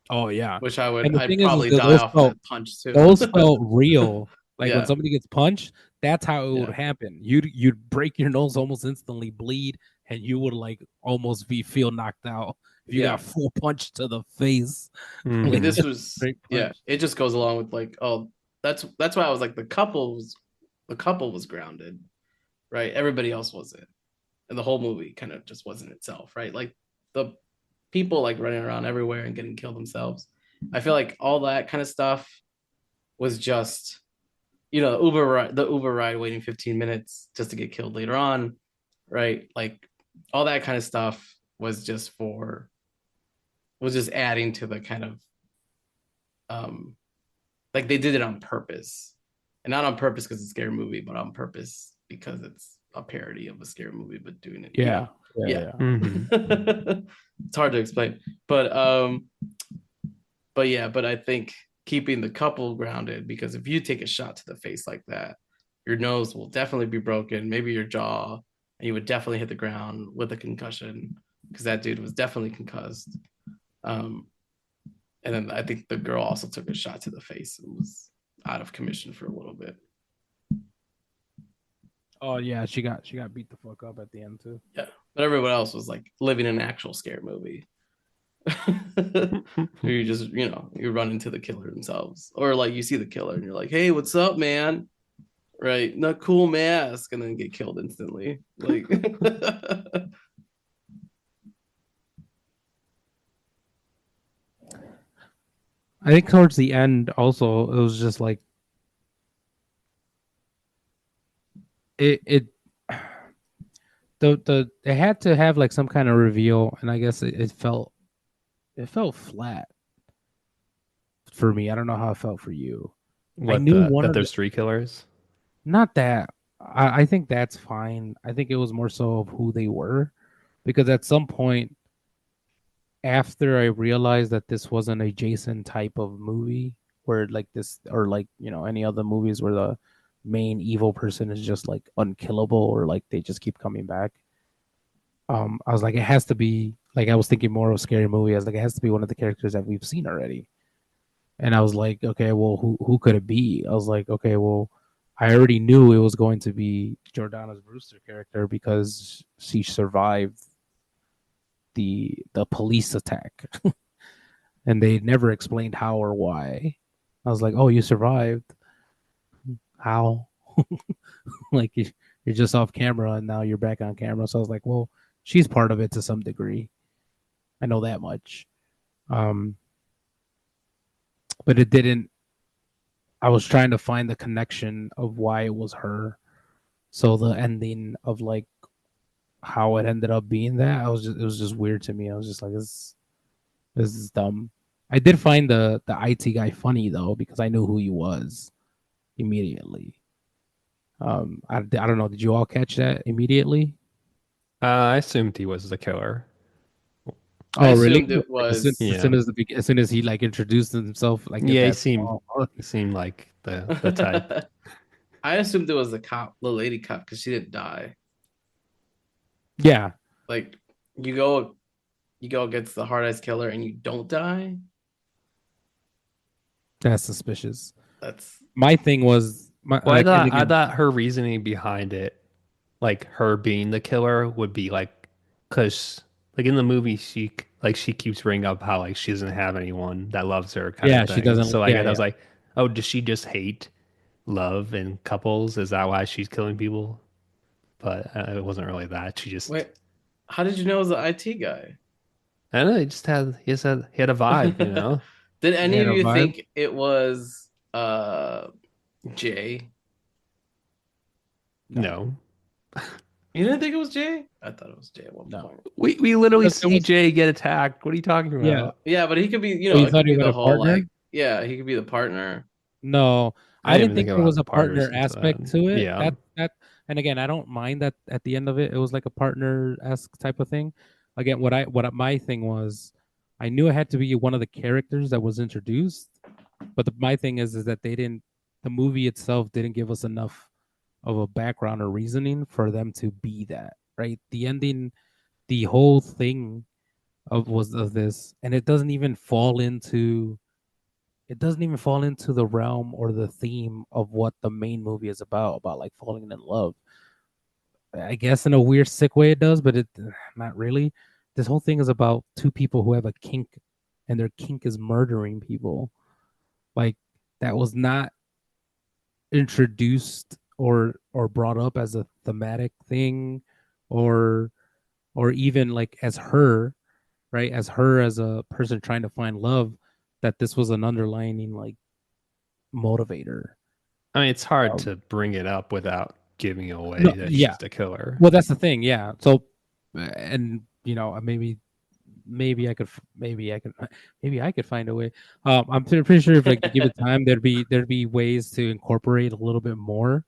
Oh yeah, which and the I'd thing is probably that die off of that punch too. those felt real. Like when Yeah, somebody gets punched, that's how it would yeah, happen. You'd break your nose, almost instantly bleed, and you would like almost feel knocked out if you got yeah. full punch to the face, And like Hmm. this just was, straight yeah, punch. it just goes along with like, oh, that's why I was like the couple was grounded, right? Everybody else wasn't, and the whole movie kind of just wasn't itself, right? Like the people like running around everywhere and getting killed themselves. I feel like all that kind of stuff was just, the Uber ride waiting 15 minutes just to get killed later on, right? Like all that kind of stuff was just adding to the kind of um like they did it on purpose. And not on purpose because it's a scary movie, but on purpose because it's a parody of a scary movie, but doing it, Yeah, yeah, yeah. yeah. Hmm. It's hard to explain. But yeah, but I think keeping the couple grounded, because if you take a shot to the face like that, your nose will definitely be broken, maybe your jaw, and you would definitely hit the ground with a concussion because that dude was definitely concussed. Um, and then I think the girl also took a shot to the face and was out of commission for a little bit. Oh yeah, she got beat the fuck up at the end too. Yeah, but everyone else was like living an actual scary movie. You just, you run into the killer themselves, or like you see the killer and you're like, "Hey, what's up, man?" Right? Not cool mask, and then get killed instantly. Like, I think towards the end, also, it was just like it the it had to have like some kind of reveal, and I guess it felt flat for me. I don't know how it felt for you. I What knew the one that of the there's three killers? not that I think that's fine. I think it was more so of who they were, because at some point after I realized that this wasn't a Jason type of movie where like this or like any other movies where the main evil person is just like unkillable or like they just keep coming back. I was like, it has to be like I was thinking more of a scary movie. I was like, it has to be one of the characters that we've seen already. And I was like, okay, well, who could it be? I was like, okay, well, I already knew it was going to be Jordana's Brewster character because she survived the police attack, and they never explained how or why. I was like, oh, you survived. How? Like you're just off camera and now you're back on camera. So I was like, well, she's part of it to some degree. I know that much. Um, but it didn't. I was trying to find the connection of why it was her. So the ending of like how it ended up being that, it was just weird to me. I was just like, this is dumb. I did find the IT guy funny though because I knew who he was immediately. I don't know. Did you all catch that immediately? I assumed he was the killer. I Oh, really? assumed it was. Yeah. As soon as he like introduced himself, like at Yeah, that small, he seemed like the type. I assumed it was the cop, the lady cop, because she didn't die. yeah, Like you go against the hard eyes killer and you don't die. that's suspicious. That's My thing was my Well, and I again, thought her reasoning behind it, like her being the killer, would be like, because like in the movie, she keeps bringing up how like she doesn't have anyone that loves her, kind of yeah, she thing. doesn't. So like Yeah, I was yeah. like, oh, does she just hate love and couples? Is that why she's killing people? But it wasn't really that. She just, wait. How did you know it was the IT guy? I don't know. He had a vibe, you know. Did He any had of a you vibe. think it was Jay? No, No, You didn't think it was Jay? I thought it was Jay at one no. point. we literally Because there see was Jay get attacked. What are you talking yeah. about? Yeah, but he could be, Oh, you it could thought he be was the a whole partner? like, yeah, he could be the partner. No, I I didn't didn't even think think there was about a partners partner into that. aspect to it. Yeah. And again, I don't mind that at the end of it, it was like a partner esque type of thing. Again, my thing was, I knew it had to be one of the characters that was introduced, but my thing is that the movie itself didn't give us enough of a background or reasoning for them to be that right. The ending, the whole thing of this, and it doesn't even fall into the realm or the theme of what the main movie is about like falling in love. I guess in a weird sick way it does, but it not really. This whole thing is about two people who have a kink, and their kink is murdering people. Like that was not introduced or brought up as a thematic thing, or even like as her, right, as her as a person trying to find love, that this was an underlining like motivator. I mean, it's hard Um, to bring it up without giving no, away that yeah. she's the killer. Well, that's the thing. Yeah. So, and maybe I could, maybe I could find a way. I'm pretty sure if like you give it time, there'd be ways to incorporate a little bit more.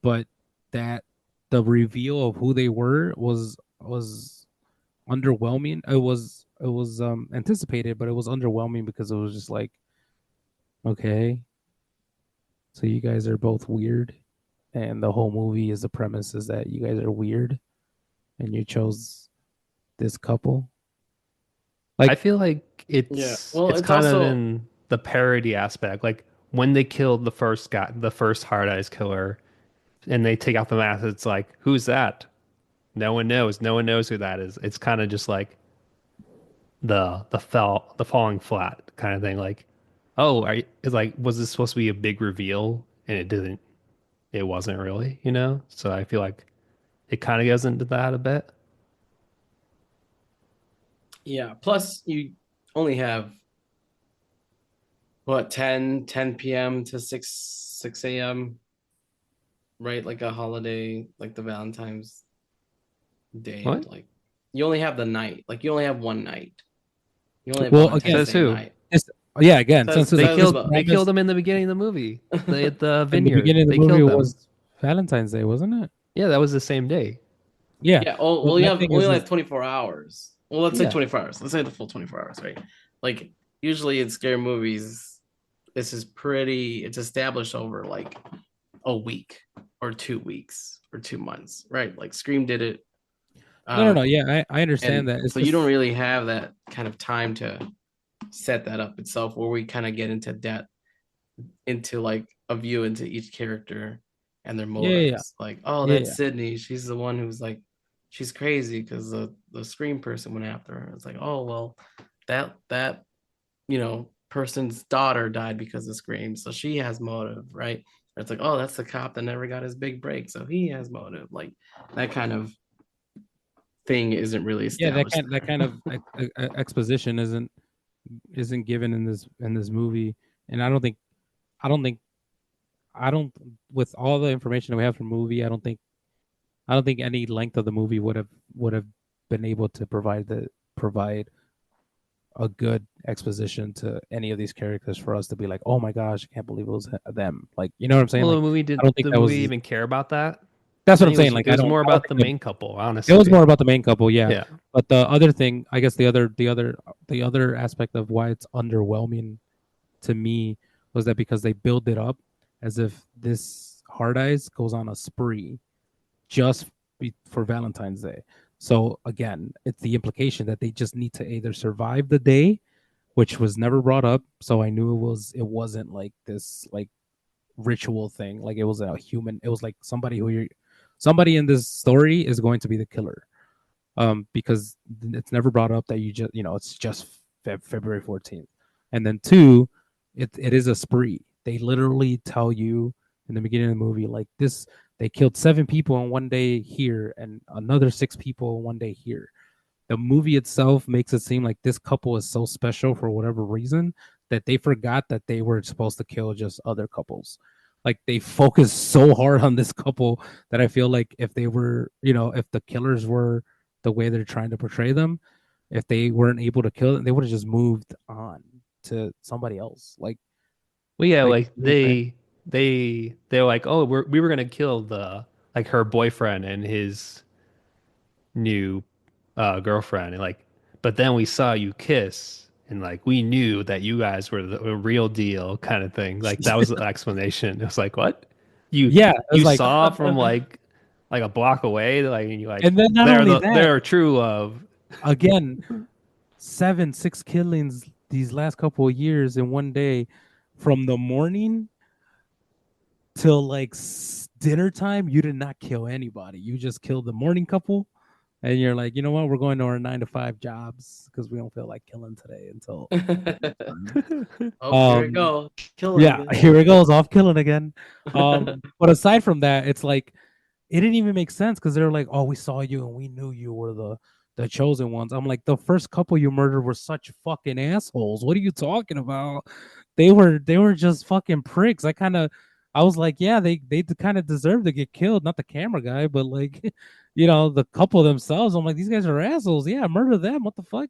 But that the reveal of who they were was underwhelming. It was anticipated, but it was underwhelming because it was just like, okay, so you guys are both weird, and the whole movie is the premise is that you guys are weird, and you chose this couple. I Like, feel like Yeah. Well, it's it's kind of also in the parody aspect. Like when they killed the first Hard Eyes killer, and they take out the mask, it's like, who's that? No one knows. No one knows who that is. It's kind of just like the falling flat kind of thing. Like, oh, it's like, was this supposed to be a big reveal? And it didn't. It wasn't really, you know? So I feel like it kind of goes into that a bit. yeah. Plus, you only have what 10 p.m. to 6 a.m. Right, like a holiday, like the Valentine's Day. What? Like you only have the night. Like you only have one night. You only have well, again, Valentine's Says Day who? night. it's, yeah, again, since They Says this killed the they killed premise him in the beginning of the movie. At the in the vineyard. beginning of They the movie killed them. was Valentine's Day, wasn't it? Yeah, that was the same day. Yeah. Yeah. Oh, Well, well, you my have thing only is like 24 hours. Well, let's say Yeah. 24 hours. Let's say the full 24 hours, right? Like usually in scary movies, this is pretty. It's established over like a week or 2 weeks or 2 months, right? Like Scream did it. no. Um, Yeah, I understand and that. It's so you don't just really have that kind of time to set that up itself where we kind of get into depth into like a view into each character and their yeah, motives, like, oh, yeah, that's yeah. Sydney, she's the one who's like she's crazy because the Scream person went after her. It's like, oh well, that person's daughter died because of Scream, so she has motive, right? Or it's like, oh, that's the cop that never got his big break, so he has motive. Like that kind of thing isn't really Yeah, established that kind of exposition isn't given in this movie, and I don't think I don't with all the information that we have from movie, I don't think any length of the movie would have been able to provide a good exposition to any of these characters for us to be like, oh my gosh, I can't believe it was them. Like, you know what I'm saying? Well, Like, the movie I did don't think the that movie was. even care about that? That's I what I'm think saying. Like, it was more I don't about the think main couple, it was honestly. more about the main couple, yeah. Yeah. But the other thing, I guess the other aspect of why it's underwhelming to me was that because they build it up as if this Hard Eyes goes on a spree just for Valentine's Day. So again, it's the implication that they just need to either survive the day, which was never brought up. So I knew it wasn't like this like ritual thing. Like it was a human. It was like somebody in this story is going to be the killer. Because it's never brought up that it's just February 14th. And then two, it is a spree. They literally tell you in the beginning of the movie, like this, they killed 7 people in one day here and another 6 people in one day here. The movie itself makes it seem like this couple is so special for whatever reason that they forgot that they were supposed to kill just other couples. Like they focus so hard on this couple that I feel like if they were, if the killers were the way they're trying to portray them, if they weren't able to kill them, they would have just moved on to somebody else. Well, yeah, Like like you know what I'm saying? they're like, oh, we were gonna kill the like her boyfriend and his new girlfriend, and like, but then we saw you kiss, and like we knew that you guys were the real deal, kind of thing. Like that was the explanation. It was like, what? You Yeah, it was you like, saw from like a block away, like and you like and then not only that, they're true love. again, 6 killings these last couple of years in one day, from the morning till like dinner time. You did not kill anybody. You just killed the morning couple, and you're like, you know what? We're going to our 9 to 5 jobs because we don't feel like killing today until time. Oh, here we Um, go. Killing yeah, again. here it goes, off killing again. But aside from that, it's like it didn't even make sense because they're like, oh, we saw you and we knew you were the chosen ones. I'm like, the first couple you murdered were such fucking assholes. What are you talking about? They were just fucking pricks. I was like, yeah, they kind of deserve to get killed, not the camera guy, but like, the couple themselves. I'm like, these guys are assholes. Yeah, murder them. What the fuck?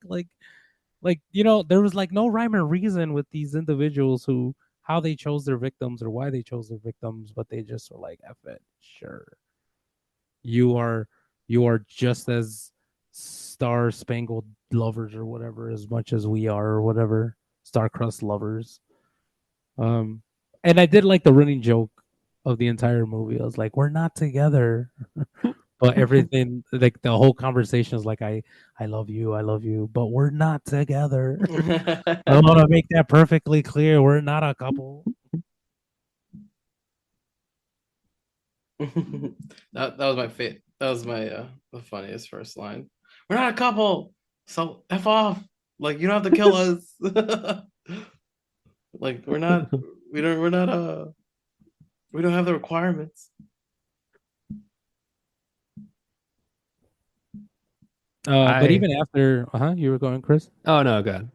There was like no rhyme or reason with these individuals who how they chose their victims or why they chose their victims, but they just were like, F it, sure. You are you are just as star spangled lovers or whatever as much as we are or whatever. Star crust lovers. Um and I did like the running joke of the entire movie. I was like, we're not together. But everything, like the whole conversation is like, I love you, but we're not together. I want to make that perfectly clear. We're not a couple. That was my fit. That was my the funniest first line. We're not a couple, so F off. Like you don't have to kill us. Like we're not we don't have the requirements. But I even after, you were going, Chris. oh no, God.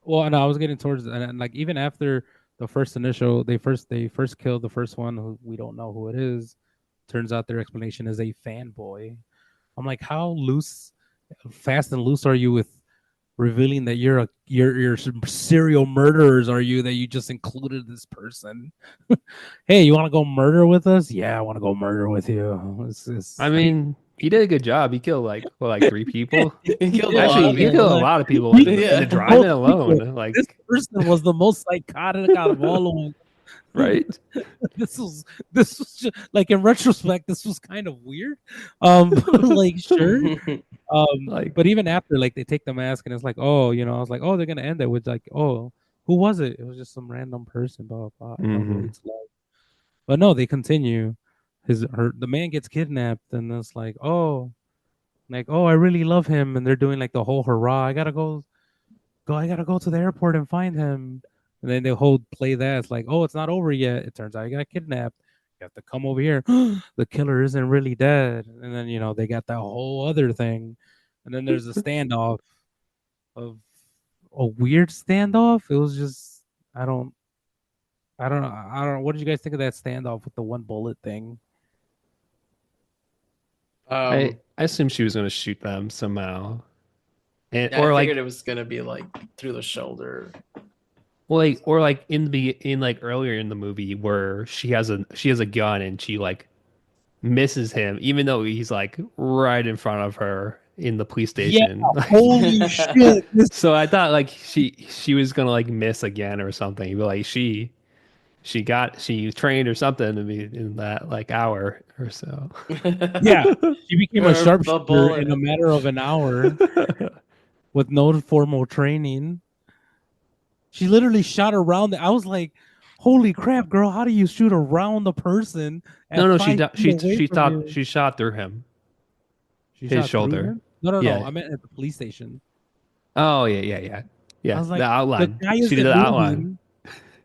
Well, no, I was getting towards, and like even after the first initial, they first killed the first one who we don't know who it is. Turns out their explanation is a fanboy. I'm like, how fast and loose are you with revealing that you're serial murderers? Are you that you just included this person? Hey, you want to go murder with us? Yeah, I want to go murder with you. I mean, he did a good job. He killed like what, like 3 people. He killed a lot Actually, of he killed a people. lot of people in Yeah. the drive-in alone. This Like, person was the most psychotic out of all of them. right? This was just, like, in retrospect, this was kind of weird. Like, sure. Like, But even after, like, they take the mask and it's like, oh, I was like, oh, they're gonna end it with like, oh, who was it? It was just some random person, blah blah blah, who mhm. hates love. But no, they continue. The man gets kidnapped, and it's like, oh. like, oh, I really love him, and they're doing like the whole hurrah. I gotta go to the airport and find him. And then they whole play that. It's like, oh, it's not over yet. It turns out he got kidnapped. You have to come over here. The killer isn't really dead. And then, they got that whole other thing. And then there's a standoff of a weird standoff. It was just, I don't, I don't know. What did you guys think of that standoff with the one bullet thing? I assumed she was going to shoot them somehow, and Yeah, I or figured like it was gonna be like through the shoulder. well, like or like in like earlier in the movie where she has a gun and she like misses him even though he's like right in front of her in the police Yeah, station. Like, holy shit. so I thought like she was gonna like miss again or something. But like she trained or something to be in that like hour or so. Yeah, she became a The sharpshooter in a bullet. matter of an hour with no formal training. She literally shot around. I was like, "Holy crap, girl! How do you shoot around the person at No, no, 5 feet away she from thought you?" she shot through him, She his shot through shoulder. him. No, no, no. Yeah. I meant at the police station. Oh yeah, yeah, yeah, I yeah. was The like, the outline. guy She did isn't the outline. moving.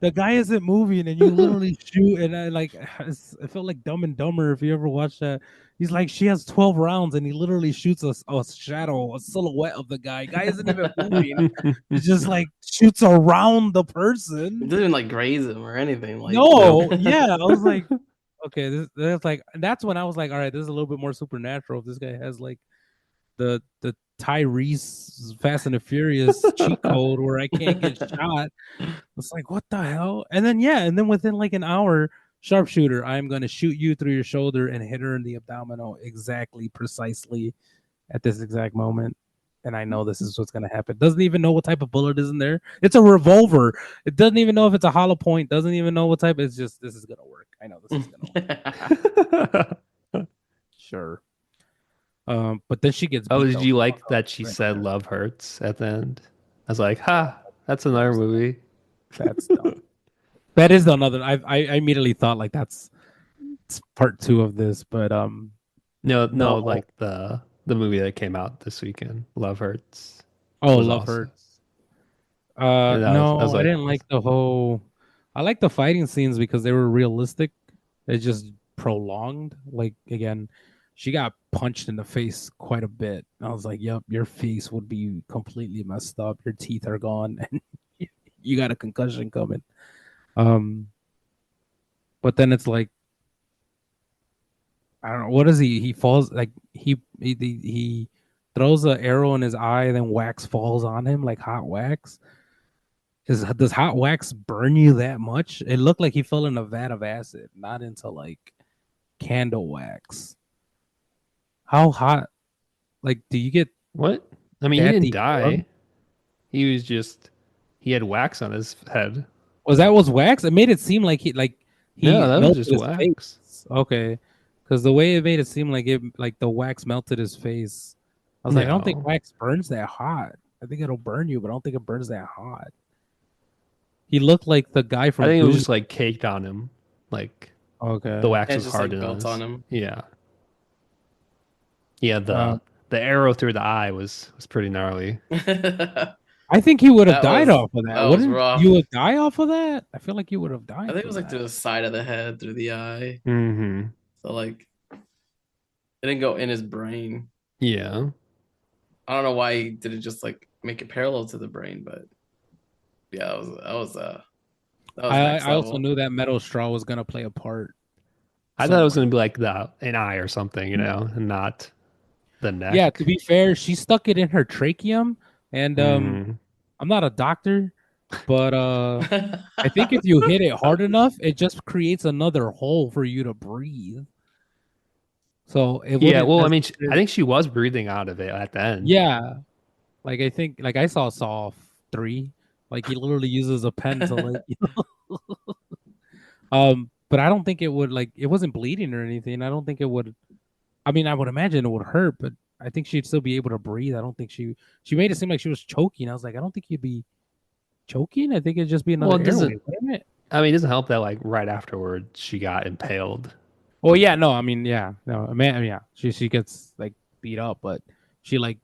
The guy isn't moving, and you literally shoot. And I like, I felt like Dumb and Dumber. If you ever watched that, he's like, she has 12 rounds, and he literally shoots a shadow, a silhouette of the guy. Guy isn't even moving. He just like shoots around the It person. didn't like graze him or anything. Like Nope. No, yeah, I was like, okay, that's like, that's when I was like, all right, this is a little bit more supernatural. If this guy has like the Tyrese Fast and the Furious cheat code where I can't get shot. It's like, what the hell? And then yeah, and then within like an hour, sharpshooter, I'm gonna shoot you through your shoulder and hit her in the abdominal exactly, precisely at this exact moment. And I know this is what's gonna happen. Doesn't even know what type of bullet is in there. It's a revolver. It doesn't even know if it's a hollow point. Doesn't even know what type. It's just this is gonna work. I know this is gonna work. Sure. But then she gets Oh, beat did the you fuck like up that she right said there. love hurts at the end? I was like, ha, that's another movie. That's dumb. That is another. I immediately thought like it's part two of this, but No, no. no, like the movie that came out this weekend, Love Hurts, Oh, was Love also. Hurts. And I was No, I like, didn't like the whole. I like the fighting scenes because they were realistic. They just prolonged. Like again, she got punched in the face quite a bit. I was like, "Yep, your face would be completely messed up. Your teeth are gone, and you got a concussion coming." Um, but then it's like I don't know what is he? He falls like he throws an arrow in his eye, and then wax falls on him like hot wax. Does hot wax burn you that much? It looked like he fell in a vat of acid, not into like candle wax. How hot? Like, do you get what? I mean, he that didn't deformed? die. He had wax on his head. Was wax? It made it seem like No, he that was melted just his wax. face. Okay, because the way it made it seem like the wax melted his face. I was like, I don't think No, wax burns that hot. I think it'll burn you, but I don't think it burns that hot. He looked like the guy I from think it was Goon. just like caked on him. Like the Okay. wax it's was just hard like on built on his. him. Yeah, yeah. Uh, The arrow through the eye was pretty gnarly. that I think he would have died was off of that. that was Wouldn't you rough. have died off of that? I feel like you would have I died think it from was like that. through the side of the head, through the eye. Mm-hmm. So like it didn't go in his brain. Yeah. I don't know why he didn't just like make it parallel to the brain, but yeah, that was next I also level. knew that metal straw was gonna play a part I thought it was somewhere. gonna be like an eye or something, and not the Yeah, neck. to be fair, she stuck it in her tracheum, and Mm-hmm. I'm not a doctor, but I think if you hit it hard enough, it just creates another hole for you to breathe. So it Yeah. wouldn't Well, I mean, I necessarily. think she was breathing out of it at the end. Yeah, like I think like I saw 3. Like he literally uses a pen to like but I don't think it would like it wasn't bleeding or anything. I don't think it would. I mean, I would imagine it would hurt, but I think she'd still be able to breathe. I don't think she made it seem like she was choking. I was like, I don't think you'd be choking. I think it'd just be Well, another it doesn't. airway, wouldn't it? I mean, it doesn't help that like right afterward she got impaled. Oh yeah, no, I mean, yeah, no, man, yeah. She gets like beat up, but she like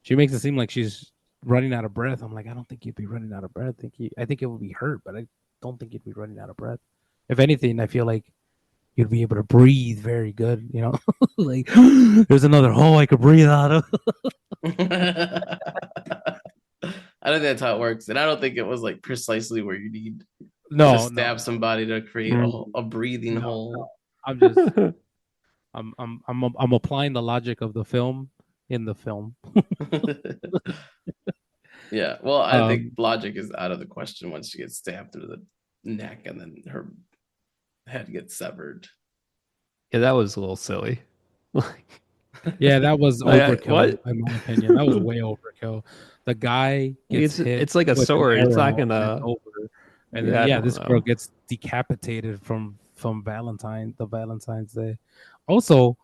she makes it seem like she's running out of breath. I'm like, I don't think you'd be running out of breath. I think it would be hurt, but I don't think you'd be running out of breath. If anything, I feel like you'd be able to breathe very good. You know, like there's another hole I could breathe out of. I don't think that's how it works, and I don't think it was like precisely where you need to No, stab somebody to create a breathing no. hole. I'm just I'm applying the logic of the film in the film. Yeah, well, I think logic is out of the question once she gets stabbed through the neck and then her head gets severed. Yeah, that was a little silly. Yeah, that was overkill, what? in my opinion. That was way overkill. The guy gets hit it's like a with an sword. It's not arrow and gonna. it's over. And Yeah, then I yeah, don't this know. girl gets decapitated from Valentine's Day. Also,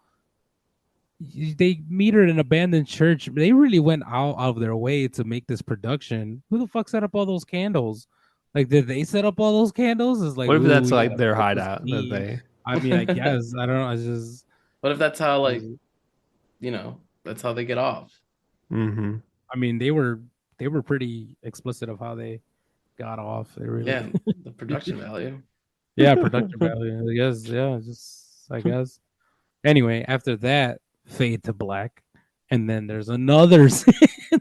they meet her in an abandoned church. They really went out of their way to make this production. Who the fuck set up all those candles? Like, did they set up all those candles? It's like, What if ooh, that's we like gotta their set this hideout that scene. they? I mean, I guess I don't know. It's just What if that's how, like, that's how they get off? Mm-hmm. I mean, they were pretty explicit of how they got off. They really, Yeah, the production value. yeah, production value. I guess, yeah, just I guess. Anyway, after that, fade to black, and then there's another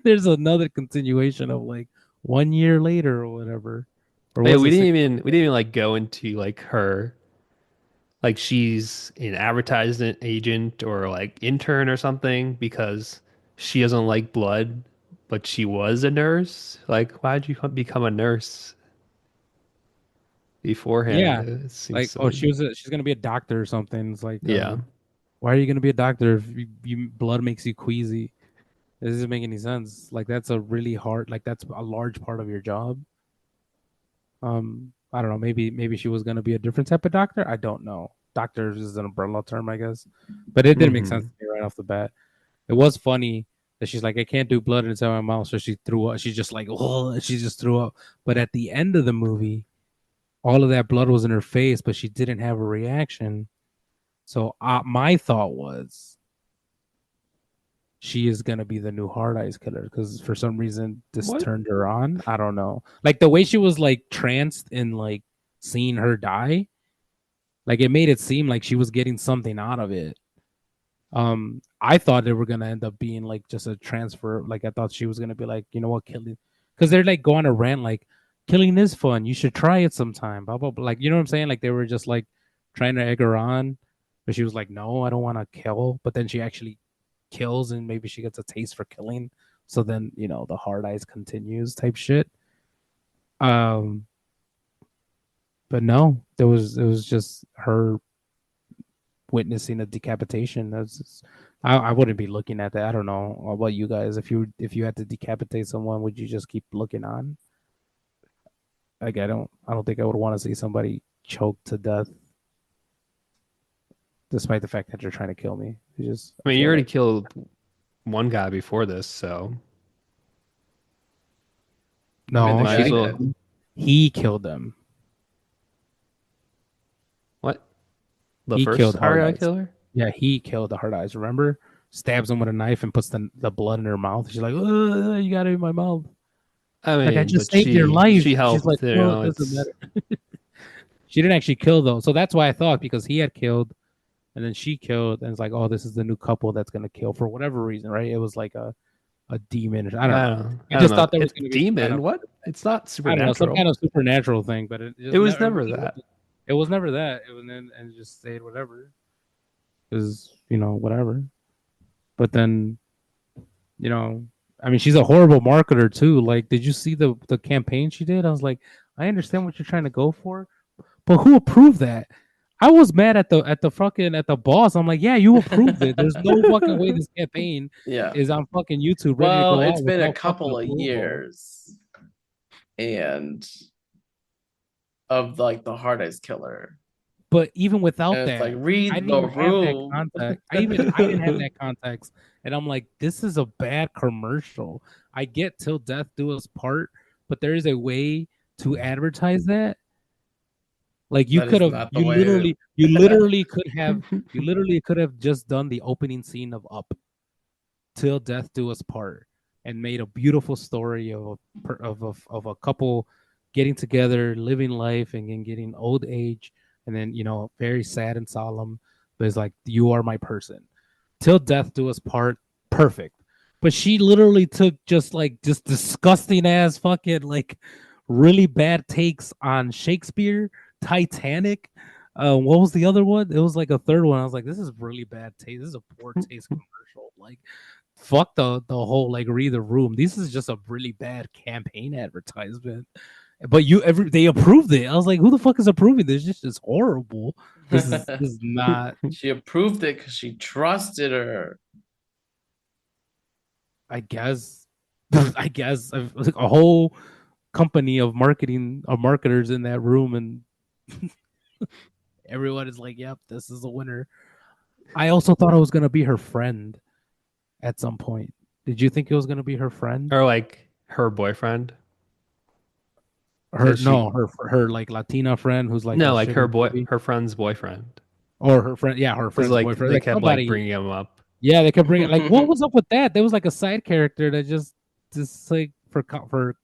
there's another continuation of like 1 year later or whatever. Or Yeah, was it we didn't even like go into like her, like she's an advertisement agent or like intern or something because she doesn't like blood, but she was a nurse. Like, why'd you become a nurse beforehand? Yeah, It seems like oh, silly. she's gonna be a doctor or something. It's like Yeah. why are you gonna be a doctor if blood makes you queasy? It doesn't make any sense. Like that's a really hard, like that's a large part of your job. I don't know. Maybe she was gonna be a different type of doctor. I don't know. Doctor is an umbrella term, I guess, but it didn't make sense to me right off the bat. It was funny that she's like, I can't do blood inside my mouth, so she threw up. She's just like, oh, she just threw up. But at the end of the movie, all of that blood was in her face, but she didn't have a reaction. So my thought was, she is gonna be the new Hard Eyes killer because for some reason this turned her on. I don't know. Like the way she was like tranced in like seeing her die, like it made it seem like she was getting something out of it. I thought they were gonna end up being like just a transfer. Like I thought she was gonna be like, you know what, killing, because they're like going to rant like killing is fun. You should try it sometime. Blah blah blah. Like you know what I'm saying? Like they were just like trying to egg her on, but she was like, no, I don't want to kill. But then she actually kills, and maybe she gets a taste for killing. So then the Hard Eyes continues type shit. But no, it was just her witnessing a decapitation. I wouldn't be looking at that. I don't know about you guys. If you had to decapitate someone, would you just keep looking on? Like I don't think I would want to see somebody choked to death, despite the fact that you're trying to kill me. I mean, you already killed one guy before this, so no, well... he killed them. What? He first killed Hard Eye killer? Yeah, he killed the Hard Eyes. Remember? Stabs him with a knife and puts the blood in her mouth. She's like, oh, you got it in my mouth. I mean, like I just saved your life. She helped. She's like, well, it doesn't matter. She didn't actually kill though, so that's why I thought, because he had killed, and then she killed, and it's like, oh, this is the new couple that's gonna kill for whatever reason, right? It was like a demon. I don't know. I just thought there was gonna be demon. Kind of, what? It's not supernatural. I don't know, some kind of supernatural thing, but it was never that. It was never that. It was and just stayed whatever. Because whatever. But then, I mean, she's a horrible marketer too. Like, did you see the campaign she did? I was like, I understand what you're trying to go for, but who approved that? I was mad at the boss. I'm like, yeah, you approved it. There's no fucking way this campaign is on fucking YouTube. Ready to go it's been a couple of years, and of like the Hard Eyes killer. But even without that, like, read the room. I didn't have that context, and I'm like, this is a bad commercial. I get till death do us part, but there is a way to advertise that. Like you could have, you literally could have just done the opening scene of Up. Till Death Do Us Part, and made a beautiful story of a couple getting together, living life, and then getting old age, and then very sad and solemn. But it's like, you are my person. Till Death Do Us Part, perfect. But she literally took just disgusting ass fucking like really bad takes on Shakespeare, Titanic. What was the other one? It was like a third one. I was like, this is really bad taste. This is a poor taste commercial. Like, fuck the whole like read the room. This is just a really bad campaign advertisement. But they approved it. I was like, who the fuck is approving this? This is horrible. This is not. She approved it because she trusted her. I guess. I guess like a whole company of marketers in that room, and everyone is like, "Yep, this is a winner." I also thought it was gonna be her friend at some point. Did you think it was gonna be her friend? Or like her boyfriend? Her 'Cause no, her like Latina friend who's like a no, like sugar baby, her friend's boyfriend. or her friend, yeah, her Because friend's like boyfriend, they like kept like somebody. bringing him up. Yeah, they could bring it. Like, what was up with that? There was like a side character that just like for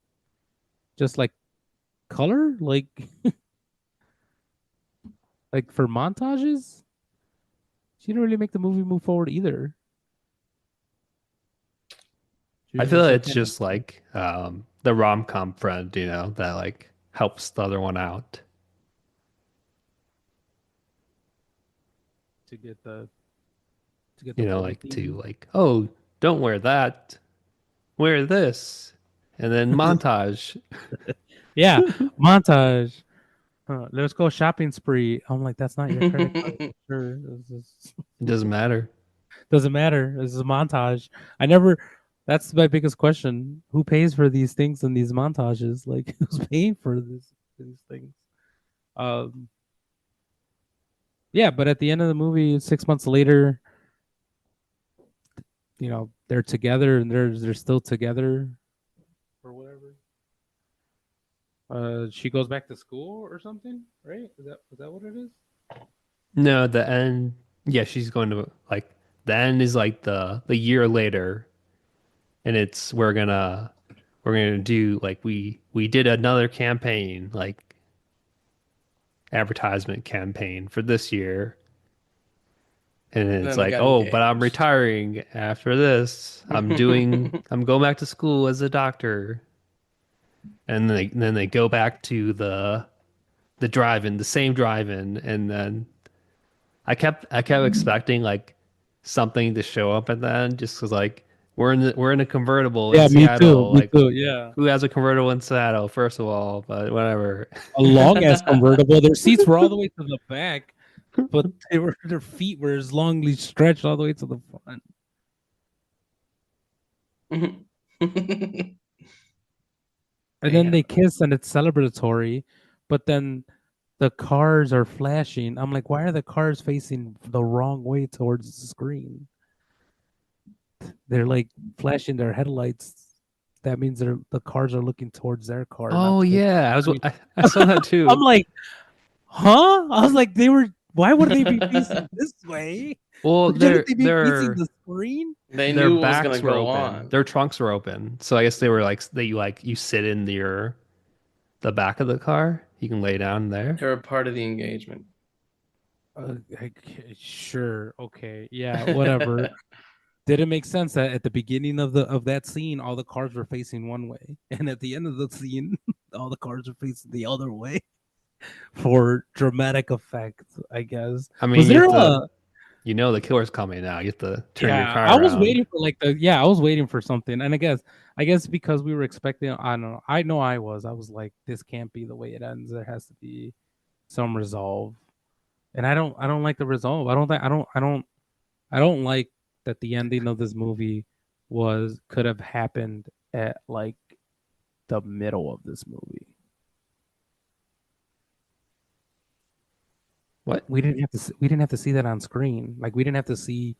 just like color, like for montages. She didn't really make the movie move forward either. She I was feel just like like it's just like the rom-com friend, that like helps the other one out. to get the movie Like to theme. like, oh, don't wear that, wear this, and then montage. Yeah, montage. Let's go shopping spree. I'm like, that's not your credit card. Sure, It doesn't matter. doesn't matter. This is a montage. I never. That's my biggest question. Who pays for these things in these montages? Like, who's paying for these things? Um, yeah, but at the end of the movie, 6 months later, they're together and they're still together or whatever. She goes back to school or something, right? Is that what it is? No, the end. Yeah, she's going to like the end is like the year later, and it's we're gonna do like we did another campaign, like advertisement campaign for this year. And And it's then they like, got oh, but I'm engaged. retiring after this. I'm going back to school as a doctor. And then they go back to the drive-in, the same drive-in, and then I kept expecting like something to show up at the end, just because like we're in a convertible in Yeah, me too. Seattle. Me Like, too. Yeah, who has a convertible in Seattle, first of all? But whatever. a long ass convertible. Their seats were all the way to the back, but their feet were as longly stretched all the way to the front. And then Damn. they kiss and it's celebratory, but then the cars are flashing. I'm like, why are the cars facing the wrong way towards the screen? They're like flashing their headlights. That means the cars are looking towards their car, not Oh towards yeah, the screen. I saw that I'm too. like, huh? I was like, why would they be facing this way? Well, Shouldn't they be facing the screen? They their knew what was gonna backs were go open. on. Their trunks were open. So I guess they were like you sit in the back of the car. You can lay down there. They were part of the engagement. Sure, okay, yeah, whatever. Did it make sense that at the beginning of that scene, all the cars were facing one way, and at the end of the scene, all the cars are facing the other way for dramatic effect? I guess. I mean, Was there a the killer's coming now. You have to turn your Yeah, car I was around. waiting for I was waiting for something, and I guess because we were expecting, I don't know, I was like, this can't be the way it ends. There has to be some resolve, and I don't like the resolve. I don't like that the ending of this movie could have happened at like the middle of this movie. What? We didn't have to see that on screen. Like, we didn't have to see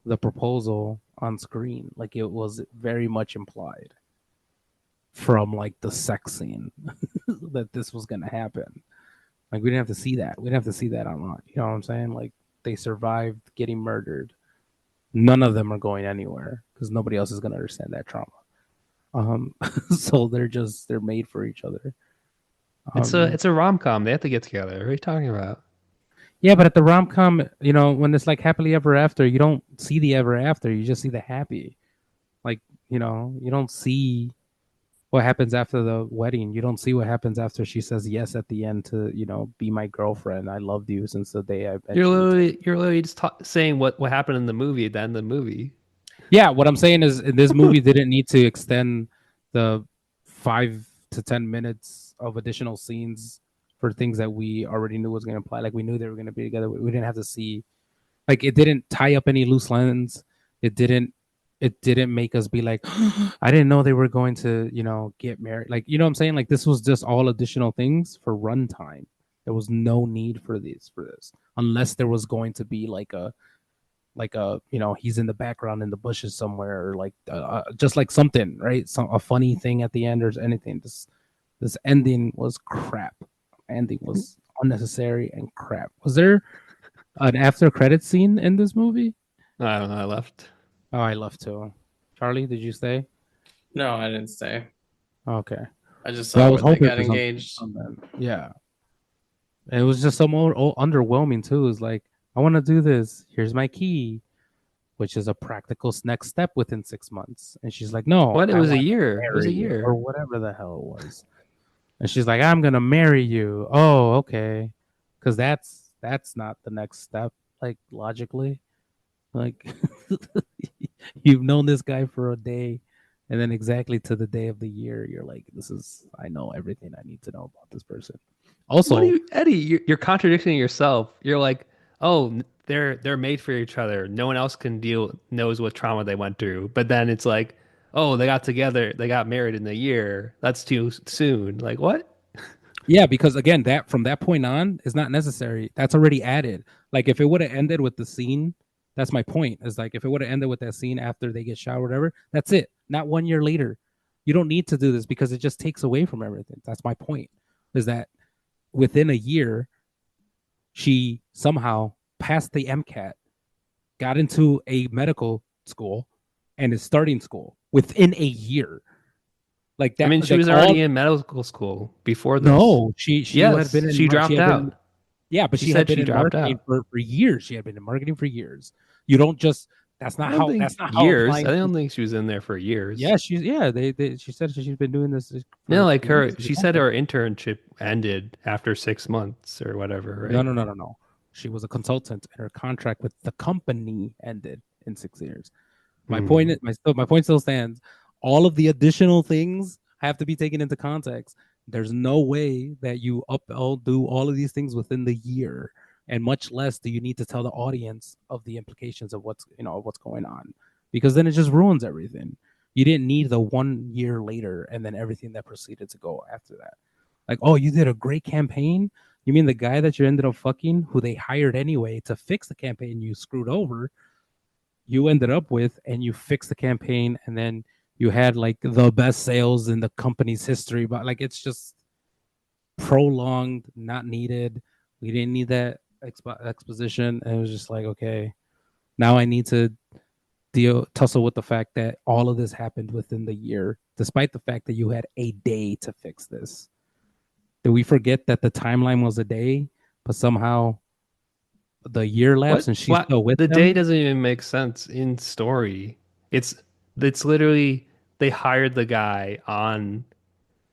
the proposal on screen. Like, it was very much implied from like the sex scene that this was gonna happen. Like, we didn't have to see that. We didn't have to see that online. You know what I'm saying? Like, they survived getting murdered. None of them are going anywhere. because nobody else is gonna understand that trauma. So they're made for each other. It's a rom com. They have to get together. What are you talking about? Yeah, but at the rom com, when it's like happily ever after, you don't see the ever after. You just see the happy. Like, you don't see what happens after the wedding. You don't see what happens after she says yes at the end to, be my girlfriend. I loved you since the day I met you. You're literally just saying what happened in the movie at the end of the movie. Yeah, what I'm saying is this movie didn't need to extend the 5 to 10 minutes of additional scenes for things that we already knew was going to apply. Like we knew they were going to be together. We didn't have to see, like it didn't tie up any loose ends. It didn't make us be like, I didn't know they were going to, get married. Like, you know what I'm saying? Like this was just all additional things for runtime. There was no need for this, unless there was going to be like a he's in the background in the bushes somewhere, or like just like something, right? A funny thing at the end or anything. This ending was crap. Ending was unnecessary and crap. Was there an after credit scene in this movie? I don't know. I left. Oh, I left too. Charlie, did you stay? No, I didn't stay. Okay. I just But I saw was where they hoping got for engaged. something. Yeah. And it was just so more underwhelming too. It's like, I want to do this. Here's my key, which is a practical next step within 6 months. And she's like, no, What? It I was a want to year. It was a marry you, year. or whatever the hell it was. And she's like, I'm gonna marry you. Oh, okay. Because that's not the next step, like logically. Like you've known this guy for a day, and then exactly to the day of the year, you're like, I know everything I need to know about this person. Also, What are you, Eddie? You're contradicting yourself. You're like, oh, they're made for each other. No one else knows what trauma they went through. But then it's like, oh, they got together, they got married in a year. That's too soon. Like what? yeah, because again, that from that point on is not necessary. That's already added. Like if it would have ended with the scene, that's my point. Is like if it would have ended with that scene after they get shot or whatever, that's it. Not 1 year later. You don't need to do this because it just takes away from everything. That's my point. Is that within a year, she somehow passed the MCAT, got into a medical school, and is starting school within a year. Like that. I mean, she Like was already in medical school before this. no, she had been Yes, in. she dropped out. Yeah, but She she had said been she in dropped marketing out. for years. She had been in marketing for years. You don't just. That's I not don't how. think That's not how years. applying. I don't think she was in there for years. Yeah, she said she's been doing this No, for like her. years. She said her internship ended after 6 months or whatever, No, right? no. She was a consultant, and her contract with the company ended in 6 years. My point is, my point still stands. All of the additional things have to be taken into context. There's no way that you do all of these things within the year, and much less do you need to tell the audience of the implications of what's going on, because then it just ruins everything. You didn't need the 1 year later and then everything that proceeded to go after that. Like, oh, you did a great campaign. You mean the guy that you ended up fucking, who they hired anyway to fix the campaign you screwed over, you ended up with, and you fixed the campaign, and then you had like the best sales in the company's history. But like, it's just prolonged, not needed. We didn't need that exposition. And it was just like, okay, now I need to tussle with the fact that all of this happened within the year, despite the fact that you had a day to fix this. Did we forget that the timeline was a day, but somehow the year lapsed and she's What? still with The day them doesn't even make sense in story. It's literally they hired the guy on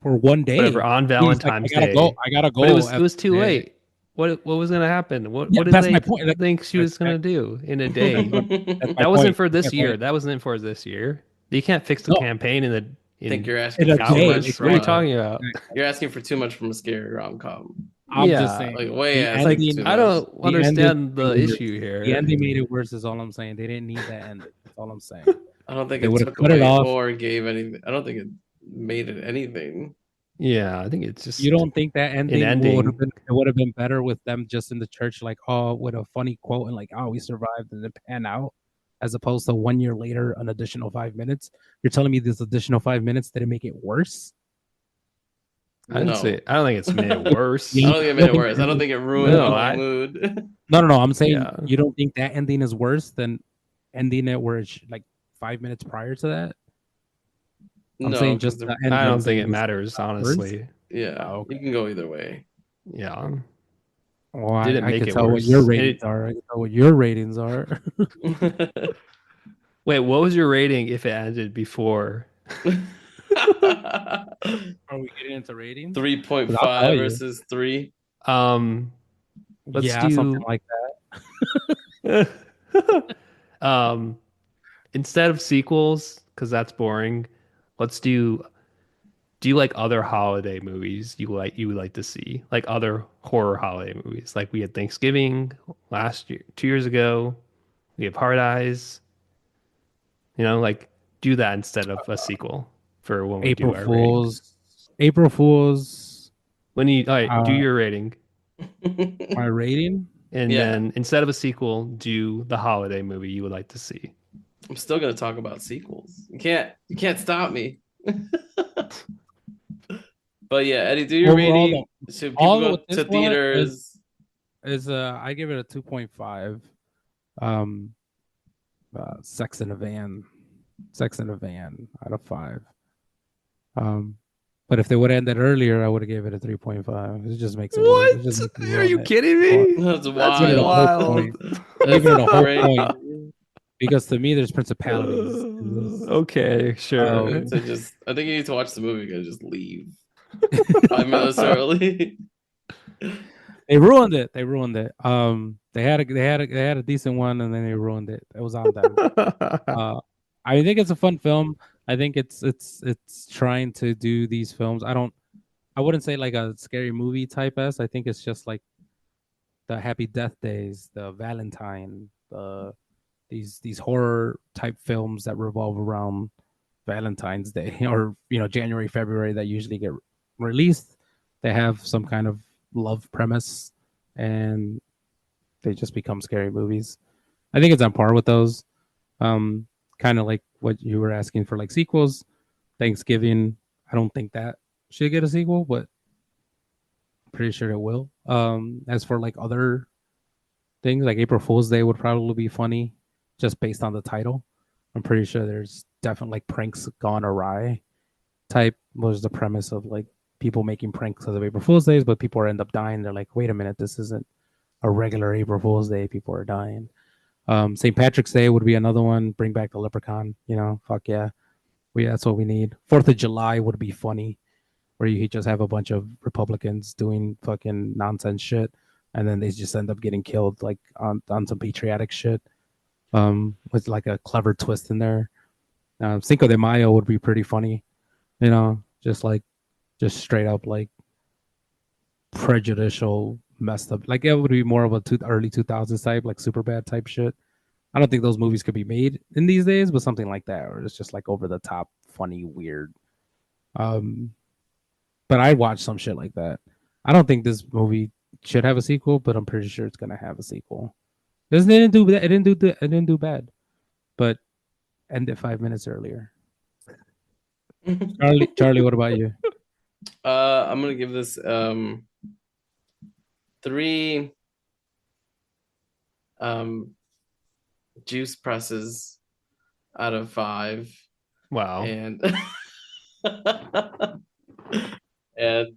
for one day? whatever on He's like, I Valentine's gotta go. Day, I gotta but it go. was it was too Yeah, late. What was gonna happen? yeah, What did that's my they point. Like, think she was gonna do in a day? that's my That wasn't point. for That's this my year. point. That wasn't for this year. You can't fix the No, campaign in I think you're in asking a for too day. much what are you from talking about? you're asking for too much from a scary rom-com. I'm just Yeah, saying Like way the asking like ending. too I much. don't The ending understand made the it issue worse. The here. ending made it worse. Is all I'm saying. They didn't need that ending. That's all I'm saying. I don't think They it would have took cut it away off. or gave anything. I don't think it made it anything. Yeah, I think it's You just don't think that an ending would have ending. been? It would have been better with them just in the church, like, oh, with a funny quote and like, oh, we survived and then pan out, as opposed to 1 year later, an additional 5 minutes. You're telling me this additional 5 minutes didn't make it worse? I didn't say. No. I don't think it's made it I worse. You don't think it made don't it think worse. I that don't ending- think it ruined the No, whole I mood. No. I'm saying yeah. you don't think that ending is worse than ending it where it's like 5 minutes prior to that? I'm No, saying because just the I don't ending think it is matters, first. honestly. yeah, Oh, okay. you can go either way. Yeah. Well, Didn't I make could it tell what your worse. And ratings are. I can tell what your ratings are. wait, what was your rating if it ended before? Are we getting into ratings? Three point 'Cause I'll tell five you. versus 3. Um, let's Yeah, something do like um instead of sequels, because that's boring, let's do you like other holiday movies you would like to see? Like other horror holiday movies? Like we had Thanksgiving last year, 2 years ago. We have Hard Eyes. Like do that instead of a sequel for when we do April our ratings. Fools. April Fools. When you all right, do Uh, your rating, my rating. and Yeah, then instead of a sequel, do the holiday movie you would like to see. I'm still gonna talk about sequels. You can't stop me. But yeah, Eddie, do your Overall, rating. So people all go with this to one theaters. is I give it a 2.5. Um, Sex in a Van. Sex in a Van out of 5. Um, but if they would have ended earlier, I would have gave it a 3.5. It just makes it worse. It just What? makes me Are you ruin it. kidding Well, me? That's That's give it a whole wild. wild. point. That's Giving it a whole point crazy. because to me, there's principalities in this. Okay, You sure. need to just. I think you need to watch the movie and just leave 5 minutes early. They ruined it. They ruined it. They had a decent one, and then they ruined it. It was on them. Uh, I think it's a fun film. I think it's trying to do these films. I wouldn't say like a scary movie type S. I think it's just like the Happy Death Days, the Valentine, these horror type films that revolve around Valentine's Day or January, February that usually get released. They have some kind of love premise and they just become scary movies. I think it's on par with those. Um, Kind of like what you were asking for, like sequels. Thanksgiving, I don't think that should get a sequel, but pretty sure it will. As for like other things, like April Fool's Day would probably be funny, just based on the title. I'm pretty sure there's definitely like pranks gone awry type was the premise of like people making pranks of April Fool's Days, but people end up dying. They're like, wait a minute, this isn't a regular April Fool's Day. People are dying. St. Patrick's Day would be another one. Bring back the leprechaun. Fuck yeah, that's what we need. 4th of July would be funny, where you just have a bunch of Republicans doing fucking nonsense shit, and then they just end up getting killed like on some patriotic shit. With like a clever twist in there. Cinco de Mayo would be pretty funny. Just straight up like prejudicial, messed up. Like it would be more of a early 2000s type, like super bad type shit. I don't think those movies could be made in these days, but something like that, or it's just like over the top, funny, weird. Um, but I'd watch some shit like that. I don't think this movie should have a sequel, but I'm pretty sure it's gonna have a sequel. It didn't do that. It didn't do bad, but end it 5 minutes earlier. Charlie, what about you? I'm gonna give this 3 juice presses out of 5. Wow. And and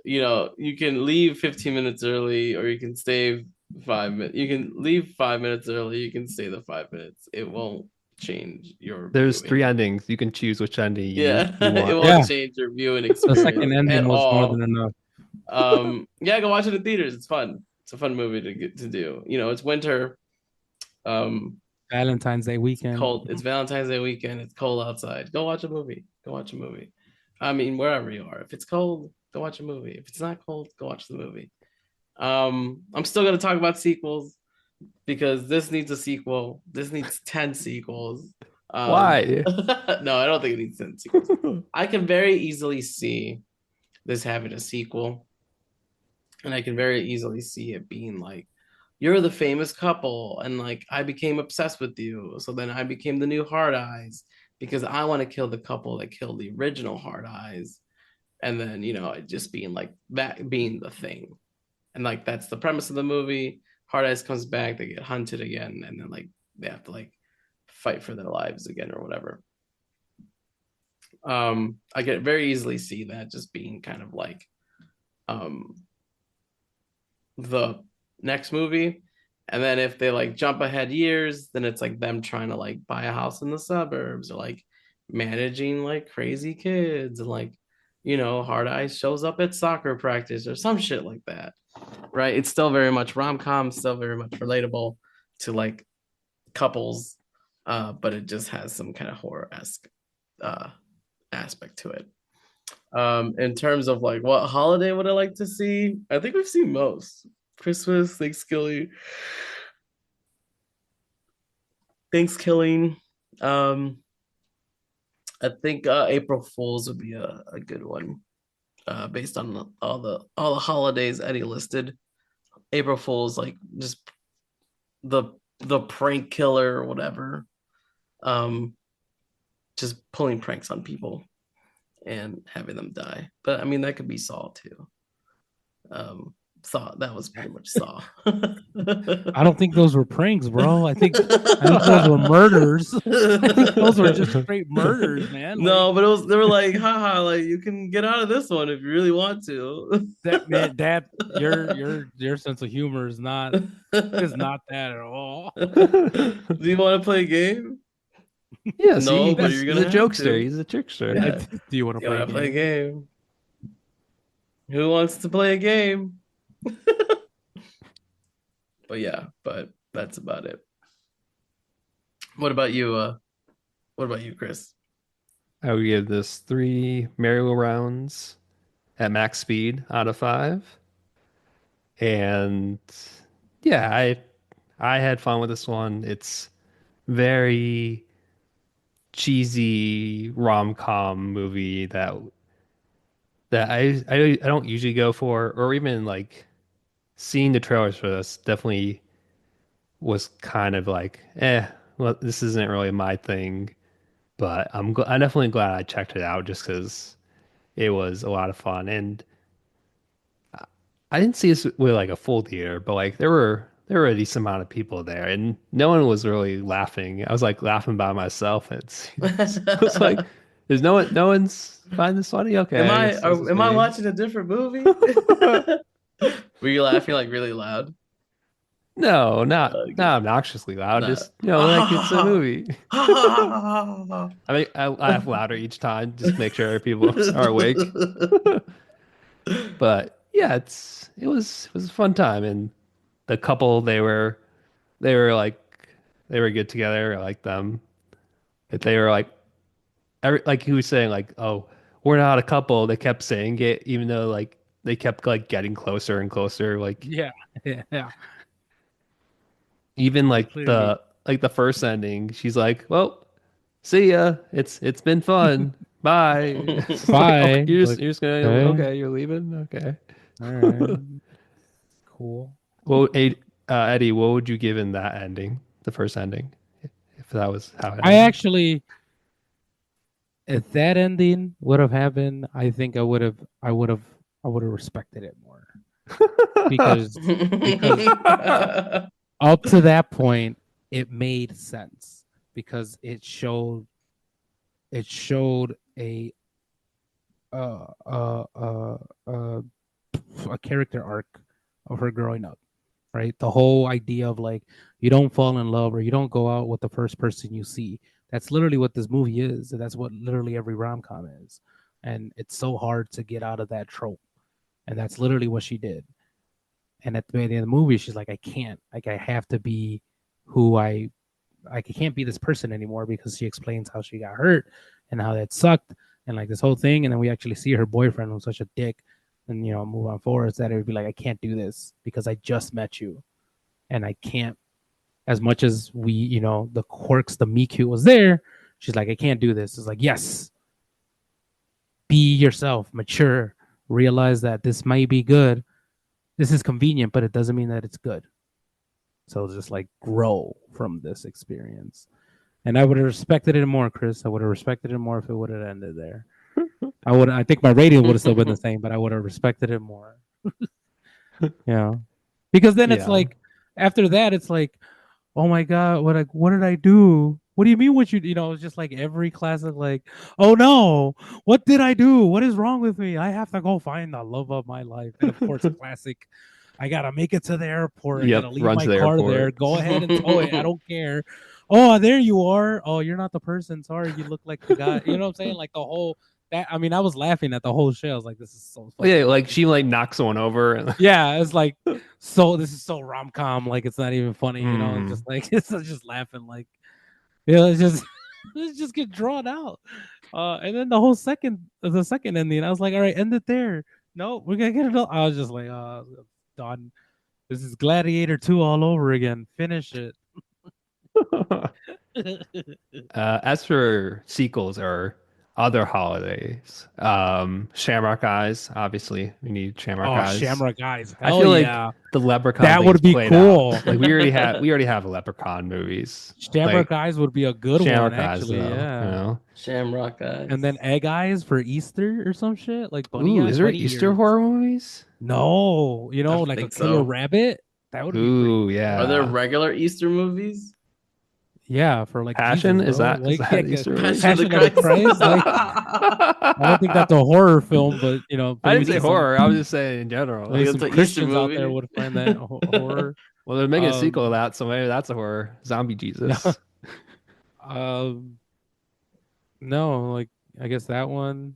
you can leave 15 minutes early or you can stay 5 minutes. You can leave 5 minutes early, you can stay the 5 minutes. It won't change your There's 3 viewing. endings. You can choose which ending Yeah, you it want. won't Yeah, change your viewing the second experience at ending was more all. than enough. Yeah, go watch it in theaters. It's fun. It's a fun movie to do. It's winter. um Valentine's Day it's weekend. cold. It's Valentine's Day weekend. It's cold outside. Go watch a movie. Go watch a movie. I mean, wherever you are. If it's cold, go watch a movie. If it's not cold, go watch the movie. I'm still gonna talk about sequels because this needs a sequel. This needs 10 sequels. Why? No, I don't think it needs 10 sequels. I can very easily see this having a sequel, and I can very easily see it being like, you're the famous couple, and like I became obsessed with you, so then I became the new Hard Eyes because I want to kill the couple that killed the original Hard Eyes, and then it just being like that being the thing, and like that's the premise of the movie. Hard Eyes comes back, they get hunted again, and then like they have to like fight for their lives again or whatever. I could very easily see that just being kind of like the next movie. And then if they like jump ahead years, then it's like them trying to like buy a house in the suburbs or like managing like crazy kids and like, Hard Eyes shows up at soccer practice or some shit like that. Right. It's still very much rom-com, still very much relatable to like couples, but it just has some kind of horror-esque aspect to it. In terms of like what holiday would I like to see? I think we've seen most. Christmas, Thanksgiving. I think April Fools would be a good one. Based on all the holidays Eddie listed. April Fools, like just the prank killer or whatever. Just pulling pranks on people and having them die. But I mean that could be Saw too. Saw, that was pretty much Saw. I don't think those were pranks, bro. I think those were murders. I think those were just straight murders, man. No, but they were like, haha, like you can get out of this one if you really want to. That your sense of humor is not that at all. Do you want to play a game? Yeah, No, but he's you're gonna a have jokester. to. He's a trickster. Yeah. Do you want to play, play a game? Who wants to play a game? But yeah, but that's about it. What about you? What about you, Chris? I would give this 3 merry-go-rounds at max speed out of 5. And yeah, I had fun with this one. It's very cheesy rom-com movie that I don't usually go for, or even like seeing the trailers for this definitely was kind of like, well, this isn't really my thing. But I'm definitely glad I checked it out just because it was a lot of fun. And I didn't see this with like a full theater, but like there were a decent amount of people there, and no one was really laughing. I was like laughing by myself. It was like, there's no one's find this funny. Okay, I guess this is am I me. watching a different movie? Were you laughing like really loud? No, not obnoxiously loud. Nah. Just like it's a movie. I mean, I laugh louder each time, just make sure people are awake. But yeah, it was a fun time, and the couple they were they were good together. I like them. But they were like like he was saying like, oh, we're not a couple. They kept saying it, even though like they kept like getting closer and closer. Like Yeah. even They like clearly the first ending, she's like, well, see ya. It's been fun. Bye. It's like, Bye. okay, you're just gonna okay. okay, you're leaving. Okay. All right. Cool. Well, Eddie, what would you give in that ending, the first ending, if that was how it I ended? actually, if that ending would have happened, I think I would have respected it more because up to that point it made sense because it showed a uh uh uh, uh a character arc of her growing up, right? The whole idea of like you don't fall in love or you don't go out with the first person you see. That's literally what this movie is. And that's what literally every rom com is. And it's so hard to get out of that trope. And that's literally what she did. And at the end of the movie, she's like, I can't. Like I have to be who I can't be this person anymore because she explains how she got hurt and how that sucked and like this whole thing. And then we actually see her boyfriend who's such a dick and move on forward. That it would be like, I can't do this because I just met you and I can't, as much as we, the quirks, the me cute was there. She's like, I can't do this. It's like, yes, be yourself, mature, realize that this might be good. This is convenient, but it doesn't mean that it's good. So just like grow from this experience. And I would have respected it more, Chris. I would have respected it more if it would have ended there. I think my rating would have still been the same, but I would have respected it more. Because then it's Yeah. like after that, it's like, oh my god, what did I do? what do you mean? What you know? It's just like every classic, like, oh no, what did I do? What is wrong with me? I have to go find the love of my life. And of course, classic. I gotta make it to the airport. I gotta Yep, leave run my to the car there. airport. Go ahead and tow it. I don't care. Oh, there you are. Oh, you're not the person. Sorry, you look like the guy. You know what I'm saying? Like the whole that. I mean, I was laughing at the whole show. I was like, this is so Oh, yeah, fucking. like she like knocks someone over. And Yeah, it's like so. This is so rom com. Like it's not even funny. You know, it's Mm. just like it's just laughing. Like it's just let's just get drawn out. And then the second ending, I was like, all right, end it there. No, we're gonna get it. I was just like, done. This is Gladiator 2 all over again. Finish it. As for sequels or other holidays, Shamrock Eyes, obviously, we need Shamrock Oh, Eyes. Shamrock Eyes. I Hell feel like yeah. the Leprechaun That thing's would be played out. cool. Like we already have Leprechaun movies. Like Shamrock Eyes would be a good one, Shamrock Eyes, actually. though, you Yeah. know. Shamrock And then Eyes. Egg Eyes for Easter or some shit. Like Ooh, is there bunny Easter ears. horror movies? No, I like a think killer so. rabbit. That would be pretty Ooh, cool. Are there yeah. regular Easter movies? Yeah, for like Passion Jesus, bro. is Like that Easter movie? Passion of the Passion of the Christ. Christ. Like I don't think that's a horror film, but I didn't say maybe some horror. I was just saying in general. maybe It's some an Easter Christians out there movie. would find that horror. Well, they're making a sequel to Um, that, so maybe that's a horror. Zombie yeah. Jesus. No, like I guess that one.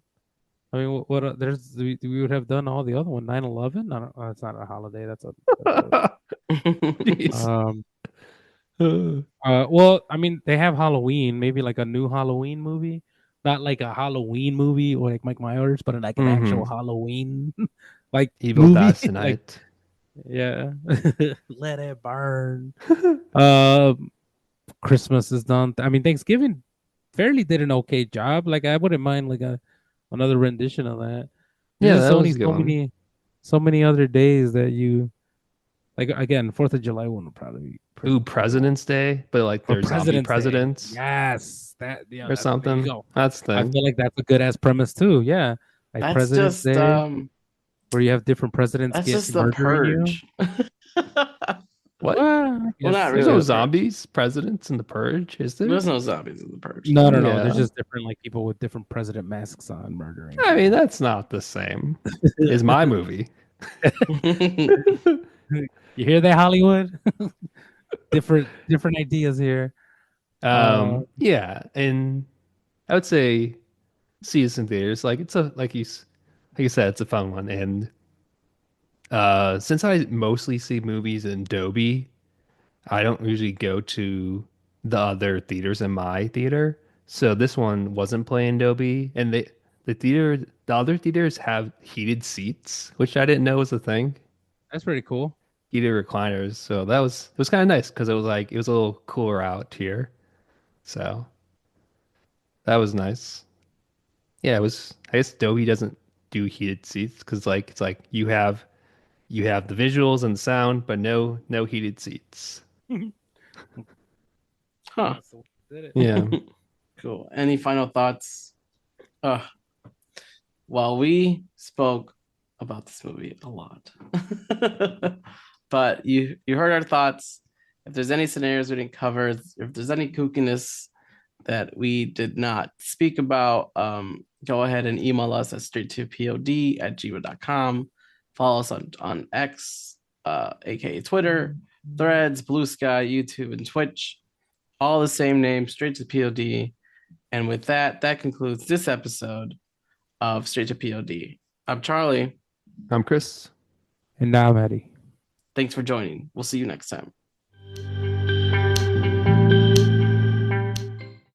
I mean, there's we would have done all the other one. 9/11. I don't. It's not a holiday. That's a Jeez. um. Well, I mean, they have Halloween. Maybe like a new Halloween movie, not like a Halloween movie or like Mike Myers, but like an actual Mhm. Halloween like Evil movie. dies Like tonight. yeah, let it burn. Um, Christmas is done. I mean, Thanksgiving fairly did an okay job. Like I wouldn't mind like another rendition of that. There's Yeah, just that was a good one. so many other days that you like. Again, 4th of July one would probably be Ooh, pretty cool. President's Day, but like Or there's zombie President's Day. presidents Yes, or there you something. go. That's the I thing. feel like that's a good ass premise too. Yeah, like That's President's just Day, where you have different presidents that's get just the murdering you. purge. What? Well, I Well, not guess There's really no the purge. zombies, presidents in the purge, is there? There's no zombies in the purge. no, Oh, no, no. There's yeah. just different like people with different president masks on murdering I mean, people. that's not the same. Is my movie. You hear that, Hollywood? different ideas here. Yeah, and I would say see this in theaters. Like it's a like you said, it's a fun one. And since I mostly see movies in Dolby, I don't usually go to the other theaters in my theater. So this one wasn't playing Dolby, and the other theaters have heated seats, which I didn't know was a thing. That's pretty cool. Heated recliners. So it was kind of nice because it was a little cooler out here. So that was nice. Yeah, it was. I guess Dolby doesn't do heated seats because it's like you have the visuals and the sound, but no heated seats. Huh. So did it. Yeah. Cool. Any final thoughts? Uh, well, we spoke about this movie a lot, but you heard our thoughts. If there's any scenarios we didn't cover, if there's any kookiness that we did not speak about, go ahead and email us at straight2pod@gmail.com. Follow us on X, aka Twitter, Threads, Blue Sky, YouTube, and Twitch. All the same name, Straight to POD. And with that, that concludes this episode of Straight to POD. I'm Charlie. I'm Chris. And now I'm Eddie. Thanks for joining. We'll see you next time.